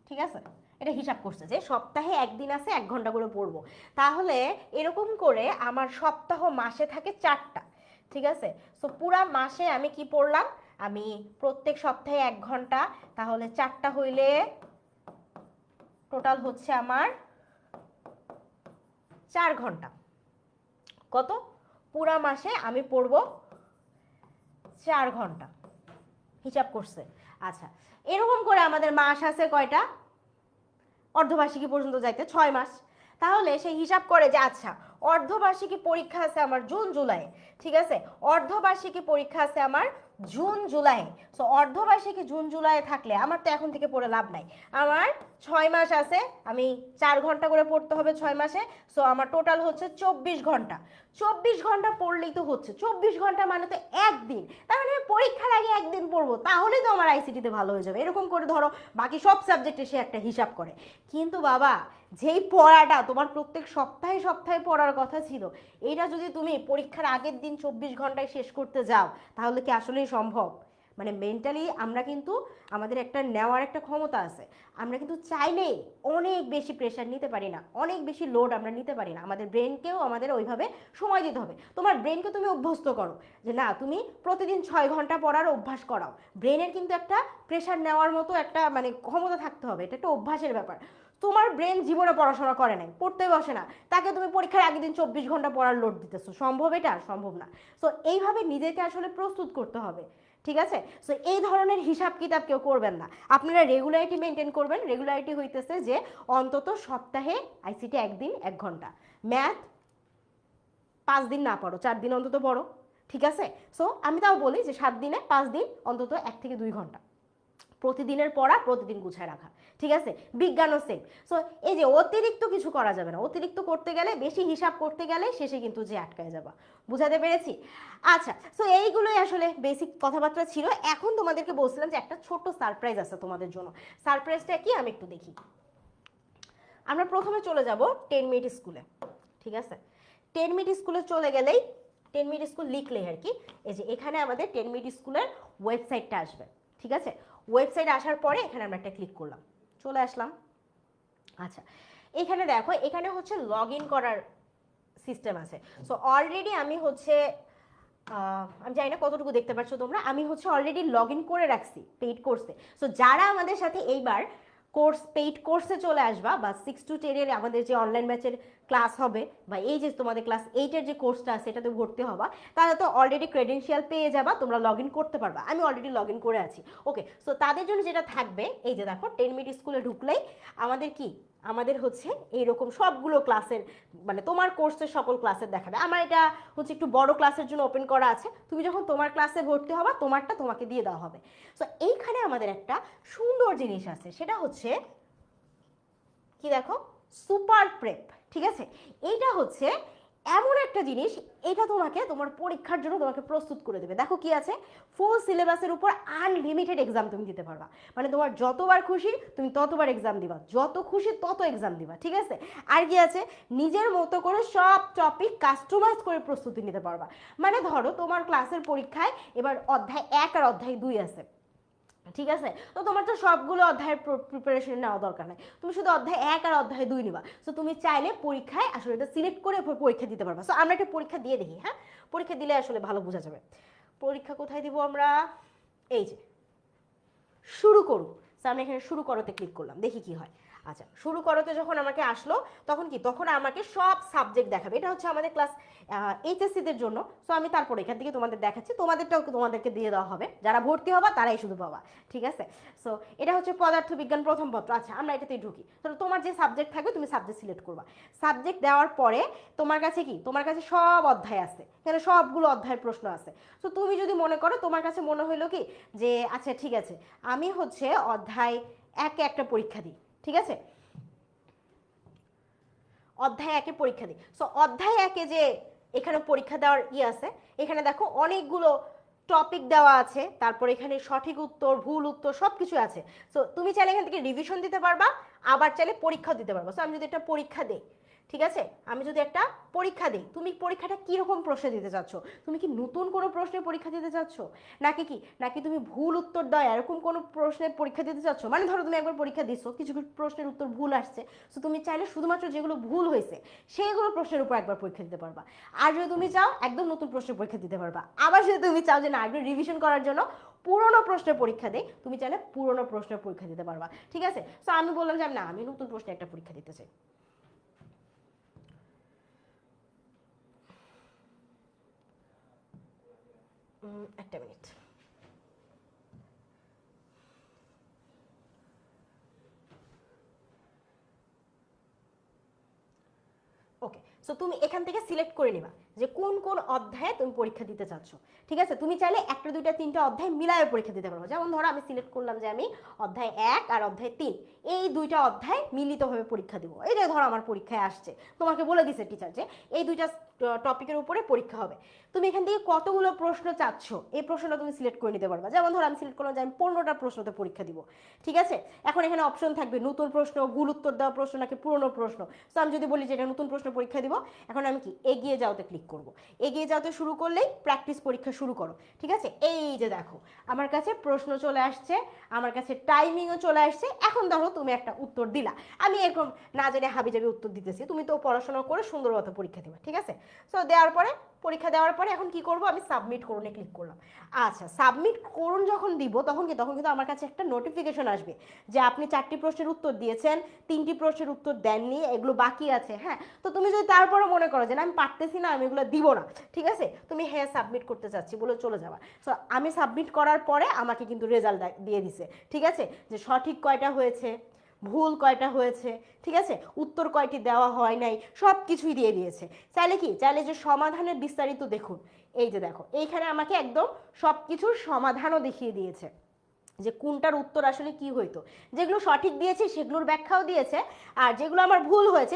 ঠিক আছে, এটা হিসাব করছে যে সপ্তাহে একদিন আছে 1 ঘন্টা করে পড়বো। তাহলে এরকম করে আমার সপ্তাহ মাসে থাকে 4টা, ঠিক আছে। সো পুরা মাসে আমি কি পড়লাম, আমি প্রত্যেক সপ্তাহে 1 ঘন্টা, তাহলে 4টা হইলে টোটাল হচ্ছে আমার 4 ঘন্টা। কত? পুরা মাসে আমি পড়বো 4 ঘন্টা, হিসাব করছে। আচ্ছা এরকম করে আমাদের মাস আছে কয়টা, অর্ধবার্ষিকী পর্যন্ত যাইতে 6 মাস। তাহলে সে হিসাব করে যে আচ্ছা অর্ধবার্ষিকী পরীক্ষা আছে আমার জুন জুলাই, ঠিক আছে, অর্ধবার্ষিকী পরীক্ষা আছে আমার জুন জুলাই। সো অর্ধবার্ষিকী জুন জুলাই থাকলে আমার তো এখন থেকে পড়ে লাভ নাই, আমার 6 মাস আছে, আমি 4 ঘন্টা করে পড়তে হবে 6 মাসে। সো আমার টোটাল হচ্ছে 24 ঘন্টা। 24 ঘন্টা পড়লেই তো হচ্ছে, 24 ঘন্টা মানে তো একদিন, তার মানে পরীক্ষার আগে একদিন পড়বো, তাহলেই তো আমার আইসিটিতে ভালো হয়ে যাবে। এরকম করে ধরো বাকি সব সাবজেক্টে সে একটা হিসাব করে। কিন্তু বাবা যেই পড়াটা তোমার প্রত্যেক সপ্তাহে সপ্তাহে পড়ার কথা ছিল, এটা যদি তুমি পরীক্ষার আগের দিন 24 ঘন্টায় শেষ করতে যাও, তাহলে কি আসলেই সম্ভব? মানে মেন্টালি আমরা কিন্তু আমাদের একটা নেওয়ার একটা ক্ষমতা আছে, আমরা কিন্তু চাইলেই অনেক বেশি প্রেশার নিতে পারি না, অনেক বেশি লোড আমরা নিতে পারি না। আমাদের ব্রেনকেও আমাদের ওইভাবে সময় দিতে হবে। তোমার ব্রেনকে তুমি অভ্যস্ত করো যে না তুমি প্রতিদিন 6 ঘন্টা পড়ার অভ্যাস করাও। ব্রেনের কিন্তু একটা প্রেশার নেওয়ার মতো একটা মানে ক্ষমতা থাকতে হবে, এটা একটা অভ্যাসের ব্যাপার। তোমার ব্রেন জীবনে পড়াশোনা করে নাই, পড়তে বসে না, তাকে তুমি পরীক্ষার আগের দিন 24 ঘন্টা পড়ার লোড দিতেছো, সম্ভব? এটা সম্ভব না। সো এইভাবে নিজেকে আসলে প্রস্তুত করতে হবে, ঠিক আছে। সো এই ধরনের হিসাব কিতাব কেউ করবেন না, আপনারা রেগুলারিটি মেনটেন করবেন। রেগুলারিটি হইতেছে যে অন্তত সপ্তাহে আইসিটি একদিন 1 ঘন্টা, ম্যাথ 5 দিন না পড়ো, 4 দিন অন্তত পড়ো, ঠিক আছে। সো আমি তাও বলি যে 7 দিনে 5 দিন অন্তত 1 থেকে 2 ঘন্টা প্রতিদিনের পড়া প্রতিদিন গুছায় রাখা, ঠিক আছে? বিজ্ঞানও সেম। সো এই যে অতিরিক্ত কিছু করা যাবে না, অতিরিক্ত করতে গেলে, বেশি হিসাব করতে গেলে শেষে কিন্তু যে আটকায় যাবা। বুঝাতে পেরেছি? আচ্ছা, সো এইগুলোই আসলে বেসিক কথাবার্তা ছিল। এখন তোমাদেরকে বলছিলাম যে একটা ছোট্ট সারপ্রাইজ আছে তোমাদের জন্য। সারপ্রাইজটা কি আমি একটু দেখি। আমরা প্রথমে চলে যাব 10 মিনিট স্কুলে, ঠিক আছে? 10 মিনিট স্কুলে চলে গেলেই, 10 মিনিট স্কুল লিখলেই আর কি, এই যে এখানে আমাদের 10 মিনিট স্কুলের ওয়েবসাইটটা আসবে, ঠিক আছে? ওয়েবসাইট আসার পরে এখানে আমরা একটা ক্লিক করলাম, চলে আসলাম। আচ্ছা, এখানে দেখো, এখানে হচ্ছে লগ ইন করার সিস্টেম আছে। সো অলরেডি আমি হচ্ছে আমি জানি না কতটুকু দেখতে পাচ্ছ তোমরা, আমি হচ্ছে অলরেডি লগ ইন করে রাখছি পেইড কোর্সে। সো যারা আমাদের সাথে এইবার কোর্স পেইড কোর্সে চলে আসবা, বা 6 to 10 এর আমাদের যে অনলাইন ব্যাচের ক্লাস হবে, বা এই যে তোমাদের ক্লাস 8 এর যে কোর্সটা আছে এটাতে ভর্তি হবা, তাহলে তো অলরেডি ক্রেডেনশিয়াল পেয়ে যাবা, তোমরা লগ ইন করতে পারবা। আমি অলরেডি লগ ইন করে আছি। ওকে, সো তাদের জন্য যেটা থাকবে, এই যে দেখো 10 মিনিট স্কুলে ঢুকলেই আমাদের কি, আমাদের হচ্ছে এইরকম সবগুলো ক্লাসের, মানে তোমার কোর্সের সকল ক্লাসের দেখাবে। আমার এটা হচ্ছে একটু বড় ক্লাসের জন্য ওপেন করা আছে। তুমি যখন তোমার ক্লাসে ভর্তি হবা, তোমারটা তোমাকে দিয়ে দেওয়া হবে। সো এইখানে আমাদের একটা সুন্দর জিনিস আছে, সেটা হচ্ছে কি দেখো, সুপার প্রেপ, ঠিক আছে? এইটা হচ্ছে এমন একটা জিনিস, এটা তোমাকে তোমার পরীক্ষার জন্য তোমাকে প্রস্তুত করে দেবে। দেখো কি আছে, ফুল সিলেবাসের উপর আনলিমিটেড এক্সাম তুমি দিতে পারবা। মানে তোমার যতবার খুশি তুমি ততবার এক্সাম দিবা, যত খুশি তত এক্সাম দিবা, ঠিক আছে? আর কি আছে, নিজের মতো করে সব টপিক কাস্টমাইজ করে প্রস্তুতি নিতে পারবা। মানে ধরো তোমার ক্লাসের পরীক্ষায় এবার অধ্যায় 1 আর অধ্যায় 2 আছে, ঠিক আছে? তো তোমার তো সবগুলো অধ্যায়ের প্রিপারেশন নেওয়া দরকার নাই, তুমি শুধু অধ্যায় 1 আর অধ্যায় 2 নিবা। সো তুমি চাইলে পরীক্ষায় আসলে এটা সিলেক্ট করে পরীক্ষা দিতে পারবা। সো আমরা একটা পরীক্ষা দিয়ে দেখি, হ্যাঁ? পরীক্ষা দিলে আসলে ভালো বোঝা যাবে। পরীক্ষা কোথায় দিব আমরা? এই যে শুরু করু। সো আমরা এখানে শুরু করতে ক্লিক করলাম, দেখি কি হয়। আচ্ছা, শুরু করতে যখন আমাকে আসলো, তখন কি, তখন আমাকে সব সাবজেক্ট দেখাবে। এটা হচ্ছে আমাদের ক্লাস এইচএসসিদের জন্য। সো আমি তারপরে এখান থেকে তোমাদের দেখাচ্ছি, তোমাদেরটাও তোমাদেরকে দিয়ে দেওয়া হবে, যারা ভর্তি হবা তারাই শুধু পাবা, ঠিক আছে? সো এটা হচ্ছে পদার্থবিজ্ঞান প্রথম পত্র। আচ্ছা, আমরা এটাতেই ঢুকি। তো তোমার যে সাবজেক্ট থাকবে তুমি সাবজেক্ট সিলেক্ট করবা। সাবজেক্ট দেওয়ার পরে তোমার কাছে কি, তোমার কাছে সব অধ্যায় আছে, এখানে সবগুলো অধ্যায়ের প্রশ্ন আছে। তো তুমি যদি মনে করো, তোমার কাছে মনে হইলো কি যে আচ্ছা ঠিক আছে, আমি হচ্ছে অধ্যায় 1-এ একটা পরীক্ষা দিই, ঠিক আছে? অধ্যায় 1-এ পরীক্ষা দিই। সো অধ্যায় 1-এ যে এখানে পরীক্ষা দেওয়ার আছে, এখানে দেখো অনেকগুলো টপিক দেওয়া আছে, তারপর এখানে সঠিক উত্তর, ভুল উত্তর সবকিছু আছে। সো তুমি চাইলে এখান থেকে রিভিশন দিতে পারবা, আবার চাইলে পরীক্ষাও দিতে পারবা। সো আমি যদি একটা পরীক্ষা দিই, ঠিক আছে, আমি যদি একটা পরীক্ষা দিই, তুমি পরীক্ষাটা কিরকম প্রশ্ন দিতে চাচ্ছ? তুমি কি নতুন কোনো প্রশ্নের পরীক্ষা দিতে চাচ্ছ, নাকি তুমি ভুল উত্তর দাও এরকম কোনো প্রশ্নের পরীক্ষা দিতে চাচ্ছ? মানে ধরো তুমি একবার পরীক্ষা দিছো, কিছু কিছু প্রশ্নের উত্তর ভুল আসছে, সো তুমি চাইলে শুধুমাত্র যেগুলো ভুল হয়েছে সেগুলো প্রশ্নের উপর একবার পরীক্ষা দিতে পারবা। আর যদি তুমি চাও একদম নতুন প্রশ্নের পরীক্ষা দিতে পারবা। আবার যদি তুমি চাও যে না, একটু রিভিশন করার জন্য পুরোনো প্রশ্নের পরীক্ষা দেই, তুমি চাইলে পুরোনো প্রশ্নের পরীক্ষা দিতে পারবা, ঠিক আছে? সো আমি বললাম যে না, আমি নতুন প্রশ্নে একটা পরীক্ষা দিতে চাই। একটা মিনিট। ওকে, সো তুমি এখান থেকে সিলেক্ট করে নিবা যে কোন কোন অধ্যায়ে তুমি পরীক্ষা দিতে চাচ্ছ, ঠিক আছে? তুমি চাইলে একটা দুইটা তিনটা অধ্যায় মিলায়ে পরীক্ষা দিতে পারো। যেমন ধরো আমি সিলেক্ট করলাম যে আমি অধ্যায় 1 আর অধ্যায় 3 এই দুইটা অধ্যায় মিলিতভাবে পরীক্ষা দিব। এই যে ধরো আমার পরীক্ষায় আসছে, তোমাকে বলে দিছে টিচার যে এই দুইটা টপিকের উপরে পরীক্ষা হবে। তুমি এখান থেকে কতগুলো প্রশ্ন চাচ্ছ এই প্রশ্নটা তুমি সিলেক্ট করে নিতে পারবা। যেমন ধরো আমি সিলেক্ট করলাম যে আমি 15টা প্রশ্নতে পরীক্ষা দিব, ঠিক আছে? এখন এখানে অপশন থাকবে নতুন প্রশ্ন, ভুল উত্তর দেওয়া প্রশ্ন, নাকি পুরনো প্রশ্ন। সো আমি যদি বলি যে এটা নতুন প্রশ্ন পরীক্ষা দিব, এখন আমি কি এগিয়ে যাওয়াতে ক্লিক করব। এগিয়ে যাওয়াতে শুরু করলেই প্র্যাকটিস পরীক্ষা শুরু করো, ঠিক আছে? এই যে দেখো আমার কাছে প্রশ্ন চলে আসছে, আমার কাছে টাইমিংও চলে আসছে। এখন দেখো তুমি একটা উত্তর দিলা, আমি এরকম না জেনে হাবিজাবি উত্তর দিতেছি, তুমি তো পড়াশোনা করে সুন্দর মতো পরীক্ষা দিবা, ঠিক আছে? সো দেওয়ার পরে, পরীক্ষা দেওয়ার পরে এখন কি করব, আমি সাবমিট করুনে ক্লিক করলাম। আচ্ছা, সাবমিট করুন যখন দিব তখন কিন্তু আমার কাছে একটা নোটিফিকেশন আসবে যে আপনি 4টি প্রশ্নের উত্তর দিয়েছেন, 3টি প্রশ্নের উত্তর দেননি, এগুলো বাকি আছে, হ্যাঁ? তো তুমি যদি তারপরে মনে করো যে না আমি পারতেছি না, আমি এগুলো দিব না, ঠিক আছে, তুমি হ্যাঁ সাবমিট করতে চাচ্ছি বলে চলে যাবা। সো আমি সাবমিট করার পরে আমাকে কিন্তু রেজাল্ট দিয়ে দিছে, ঠিক আছে, যে সঠিক কয়টা হয়েছে, ভুল কয়টা হয়েছে, ঠিক আছে, উত্তর কয়টি দেওয়া হয় নাই, সব কিছুই দিয়ে দিয়েছে। চাইলে যে সমাধানের বিস্তারিত দেখুন, এই যে দেখো এইখানে আমাকে একদম সব কিছুর সমাধানও দেখিয়ে দিয়েছে। যে কোনটার উত্তর আসলে কি হইতো। যেগুলো সঠিক দিয়েছে সেগুলোর ব্যাখ্যাও দিয়েছে, আর যেগুলো আমার ভুল হয়েছে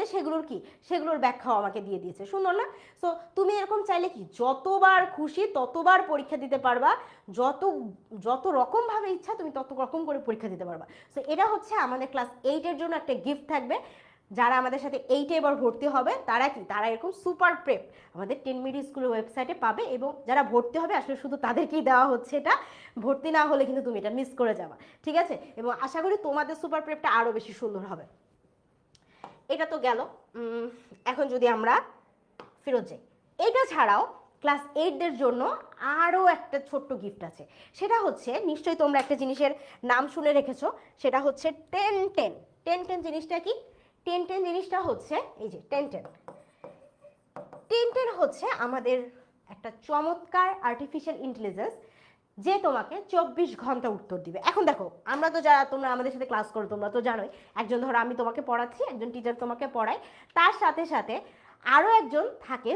সেগুলোর ব্যাখ্যাও আমাকে দিয়ে দিয়েছে। সুন্দর না? সো তুমি এরকম চাইলে কি যতবার খুশি ততবার পরীক্ষা দিতে পারবা, যত যত রকমভাবে ইচ্ছা তুমি তত রকম করে পরীক্ষা দিতে পারবা। সো এটা হচ্ছে আমাদের ক্লাস 8-এর জন্য একটা গিফট থাকবে। যারা আমাদের সাথে 8-এ এবার ভর্তি হবে তারা এরকম সুপার প্রেপ আমাদের 10 মিনিট স্কুলের ওয়েবসাইটে পাবে, এবং যারা ভর্তি হবে আসলে শুধু তাদেরকেই দেওয়া হচ্ছে এটা, ভর্তি না হলে কিন্তু তুমি এটা মিস করে যাবা, ঠিক আছে? এবং আশা করি তোমাদের সুপার প্রেপটা আরও বেশি সুন্দর হবে। এটা তো গেল। এখন যদি আমরা ফেরত যাই, এটা ছাড়াও ক্লাস 8-দের জন্য আরও একটা ছোট্ট গিফট আছে। সেটা হচ্ছে, নিশ্চয়ই তোমরা একটা জিনিসের নাম শুনে রেখেছো, সেটা হচ্ছে 10-10। 10-10 জিনিসটা কি? 10-10 জিনিসটা হচ্ছে এই যে 10-10। 10-10 হচ্ছে আমাদের একটা চমৎকার আর্টিফিশিয়াল ইন্টেলিজেন্স, যে তোমাকে 24 ঘন্টা উত্তর দিবে। এখন দেখো, আমরা তো যারা তোমরা আমাদের সাথে ক্লাস করো তোমরা তো জানোই, একজন ধরো আমি তোমাকে পড়াচ্ছি, একজন টিচার তোমাকে পড়ায়, তার সাথে সাথে আরও একজন থাকে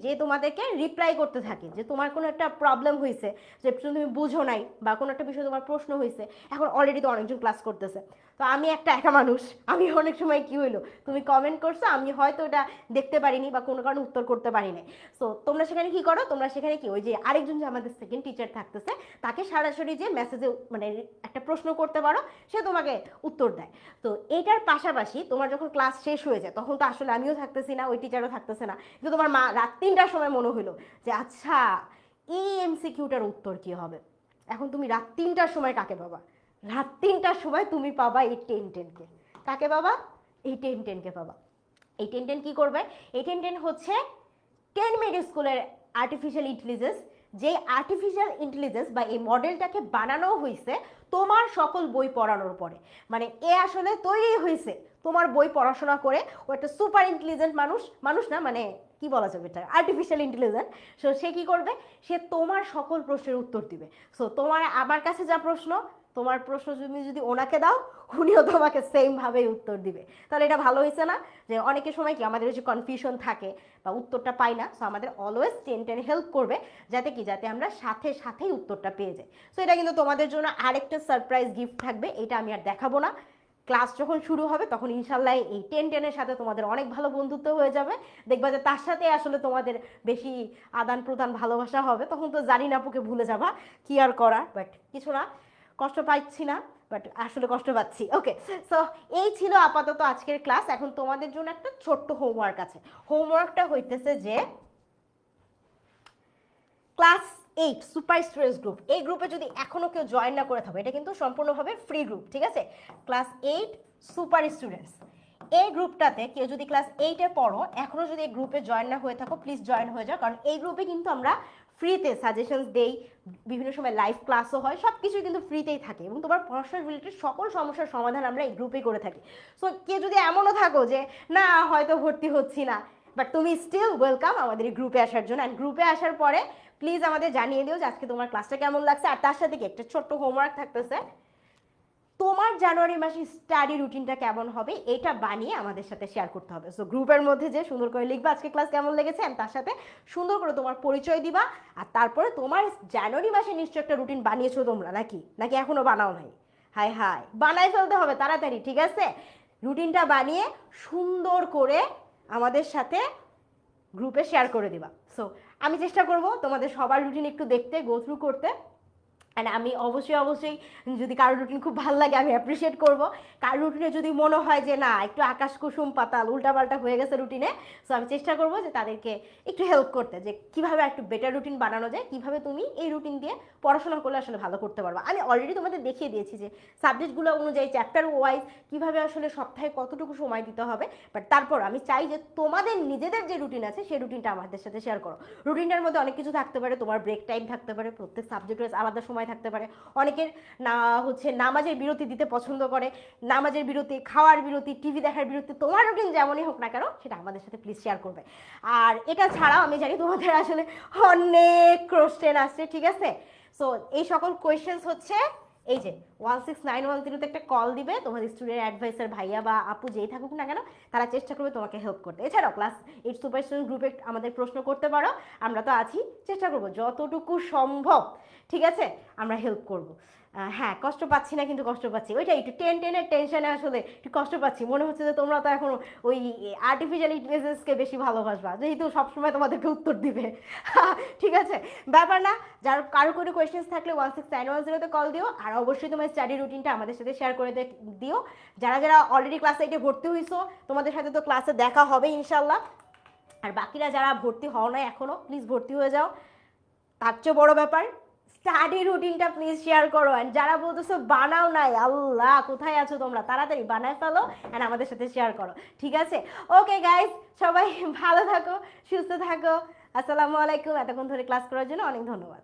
যে তোমাদেরকে রিপ্লাই করতে থাকে, যে তোমার কোনো একটা প্রবলেম হয়েছে, যে তুমি বুঝো নাই বা কোনো একটা বিষয়ে তোমার প্রশ্ন হয়েছে। এখন অলরেডি তো অনেকজন ক্লাস করতেছে, তো আমি একটা একা মানুষ, আমি অনেক সময় কি হইলো, তুমি কমেন্ট করছো, আমি হয়তো ওটা দেখতে পারিনি বা কোনো কারণে উত্তর করতে পারিনি। সো তোমরা সেখানে কি করো, তোমরা সেখানে কি ওই যে আরেকজন যে আমাদের সেকেন্ড টিচার থাকতেছে তাকে সরাসরি যে মেসেজে মানে একটা প্রশ্ন করতে পারো, সে তোমাকে উত্তর দেয়। তো এটার পাশাপাশি তোমার যখন ক্লাস শেষ হয়ে যায় তখন তো আসলে আমিও থাকতেছি না, ওই টিচারও থাকতেছে না, কিন্তু তোমার মা রাত 3টার সময় মনে হলো যে আচ্ছা এই এমসিকিউটার উত্তর কি হবে। এখন তুমি রাত 3টার সময় কাকে পাবা? রাত 3টার সময় তুমি পাবা এই 10-10-কে। কাকে পাবা? এই 10-10-কে পাবা। এই 10-10 কি করবে? এই 10-10 হচ্ছে 10 মিনিট স্কুলের আর্টিফিশিয়াল ইন্টেলিজেন্স, যে আর্টিফিশিয়াল ইন্টেলিজেন্স বা এই মডেলটাকে বানানো হয়েছে তোমার সকল বই পড়ানোর পরে। মানে এ আসলে তৈরি হয়েছে তোমার বই পড়াশোনা করে। ও একটা সুপার ইন্টেলিজেন্ট মানুষ না, মানে কি বলা যাবে, এটা আর্টিফিশিয়াল ইন্টেলিজেন্ট। সো সে কি করবে? সে তোমার সকল প্রশ্নের উত্তর দিবে। সো তোমার আমার কাছে যা প্রশ্ন, তোমার প্রশ্ন তুমি যদি ওনাকে দাও, উনিও তোমাকে সেমভাবেই উত্তর দিবে। তাহলে এটা ভালো হয়েছে না? যে অনেকের সময় কি আমাদের যে কনফিউশন থাকে বা উত্তরটা পাই না, সো আমাদের অলওয়েজ 10-10 হেল্প করবে, যাতে আমরা সাথে সাথেই উত্তরটা পেয়ে যাই। সো এটা কিন্তু তোমাদের জন্য আরেকটা সারপ্রাইজ গিফট থাকবে, এটা আমি আর দেখাবো না। ক্লাস যখন শুরু হবে তখন ইনশাল্লাহ এই 10-10-এর সাথে তোমাদের অনেক ভালো বন্ধুত্ব হয়ে যাবে। দেখবা যে তার সাথে আসলে তোমাদের বেশি আদান প্রদান ভালোবাসা হবে। তখন তো জানি না আপুকে ভুলে যাবা, কি আর করা, বাট কিছু না, কষ্ট পাচ্ছি না, বাট আসলে কষ্ট পাচ্ছি। ওকে, সো এই ছিল আপাতত আজকের ক্লাস। এখন তোমাদের জন্য একটা ছোট্ট হোমওয়ার্ক আছে। হোমওয়ার্কটা হইতেছে যে ক্লাস 8 সুপার স্টুডেন্টস গ্রুপ, এই গ্রুপে যদি এখনো কেউ জয়েন না করে থাকো, এটা কিন্তু সম্পূর্ণভাবে ফ্রি গ্রুপ, ঠিক আছে? ক্লাস 8 সুপার স্টুডেন্টস, এই গ্রুপটাতে কেউ যদি ক্লাস 8-এ পড়ো, এখনো যদি এই গ্রুপে জয়েন না হয়ে থাকো, প্লিজ জয়েন হয়ে যাও। কারণ এই গ্রুপে কিন্তু আমরা ফ্রিতে সাজেশনস দেই, বিভিন্ন সময় লাইভ ক্লাসও হয়, সব কিছুই কিন্তু ফ্রিতেই থাকে, এবং তোমার পড়াশোনার রিলেটেড সকল সমস্যার সমাধান আমরা এই গ্রুপেই করে থাকি। সো কেউ যদি এমনও থাকো যে না হয়তো ভর্তি হচ্ছি না, বাট তুমি স্টিল ওয়েলকাম আমাদের এই গ্রুপে আসার জন্য। অ্যান্ড গ্রুপে আসার পরে প্লিজ আমাদের জানিয়ে দিও যে আজকে তোমার ক্লাসটা কেমন লাগছে। আর তার সাথে কি একটা ছোট্ট হোমওয়ার্ক থাকতেছে, তোমার জানুয়ারি মাসে স্টাডি রুটিনটা কেমন হবে এটা বানিয়ে আমাদের সাথে শেয়ার করতে হবে। সো গ্রুপের মধ্যে যে সুন্দর করে লিখবা আজকে ক্লাস কেমন লেগেছে, আর তার সাথে সুন্দর করে তোমার পরিচয় দিবা। আর তারপরে তোমার জানুয়ারি মাসে নিশ্চয় একটা রুটিন বানিয়েছো তোমরা, নাকি এখনো বানাও নাই? হাই হাই, বানাই ফেলতে হবে তাড়াতাড়ি, ঠিক আছে? রুটিনটা বানিয়ে সুন্দর করে আমাদের সাথে গ্রুপে শেয়ার করে দিবা। সো আমি চেষ্টা করব তোমাদের সবার রুটিন একটু দেখতে, গো থ্রু করতে। অ্যান্ড আমি অবশ্যই যদি কারোর রুটিন খুব ভালো লাগে আমি অ্যাপ্রিসিয়েট করব। কারোর রুটিনে যদি মনে হয় যে না একটু আকাশ কুসুম পাতাল উল্টাপাল্টা হয়ে গেছে রুটিনে, সো আমি চেষ্টা করব যে তাদেরকে একটু হেল্প করতে, যে কীভাবে একটু বেটার রুটিন বানানো যায়, কীভাবে তুমি এই রুটিন দিয়ে পড়াশোনা করলে আসলে ভালো করতে পারবো। আমি অলরেডি তোমাদের দেখিয়ে দিয়েছি যে সাবজেক্টগুলো অনুযায়ী চ্যাপ্টার ওয়াইজ কীভাবে আসলে সপ্তাহে কতটুকু সময় দিতে হবে। বাট তারপর আমি চাই যে তোমাদের নিজেদের যে রুটিন আছে সেই রুটিনটা আমাদের সাথে শেয়ার করো। রুটিনটার মধ্যে অনেক কিছু থাকতে পারে, তোমার ব্রেক টাইম থাকতে পারে, প্রত্যেক সাবজেক্টের আলাদা সময় থাকতে পারে। অনেকের নামাজের বিরতি দিতে পছন্দ করে, নামাজের বিরতি, খাওয়ার বিরতি, টিভি দেখার বিরতি, তোমার রুটিন যেমনই হোক না কেন সেটা আমাদের সাথে প্লিজ শেয়ার করবে। আর এটা ছাড়াও আমি জানি তোমাদের আসলে অনেক কোশ্চেন আসছে, ঠিক আছে? সো এই সকল কোয়েশ্চেন্স হচ্ছে এই যে 16910-তে একটা কল দিবে, তোমাদের স্টুডেন্ট অ্যাডভাইসার ভাইয়া বা আপু যেই থাকুক না কেন তারা চেষ্টা করবে তোমাকে হেল্প করতে। এছাড়াও ক্লাস 8 সুপার স্টুডেন্ট গ্রুপে আমাদের প্রশ্ন করতে পারো, আমরা তো আছি, চেষ্টা করবো যতটুকু সম্ভব, ঠিক আছে, আমরা হেল্প করব। হ্যাঁ, কষ্ট পাচ্ছি না কিন্তু কষ্ট পাচ্ছি, ওইটাই একটু টেনের টেনশনে আসলে একটু কষ্ট পাচ্ছি। মনে হচ্ছে যে তোমরা তো এখন ওই আর্টিফিশিয়াল ইন্টেলিজেন্সকে বেশি ভালোবাসবা, যেহেতু সবসময় তোমাদেরকে উত্তর দিবে। ঠিক আছে, ব্যাপার না। যার কারো কোনো কোয়েশ্চেন্স থাকলে 16910-তে কল দিও। আর অবশ্যই তোমার স্টাডি রুটিনটা আমাদের সাথে শেয়ার করে দিও। যারা যারা অলরেডি ক্লাস 8-এ ভর্তি হইছো, তোমাদের সাথে তো ক্লাসে দেখা হবে ইনশাল্লাহ। আর বাকিরা যারা ভর্তি হও না এখনো, প্লিজ ভর্তি হয়ে যাও। তার চেয়ে বড় ব্যাপার, স্টাডি রুটিনটা প্লিজ শেয়ার করো। অ্যান্ড যারা বলতেছো বানাও নাই, আল্লাহ কোথায় আছো তোমরা, তাড়াতাড়ি বানায় ফেলো অ্যান্ড আমাদের সাথে শেয়ার করো, ঠিক আছে? ওকে গাইস, সবাই ভালো থাকো, সুস্থ থাকো। আসসালামু আলাইকুম। এতক্ষণ ধরে ক্লাস করার জন্য অনেক ধন্যবাদ।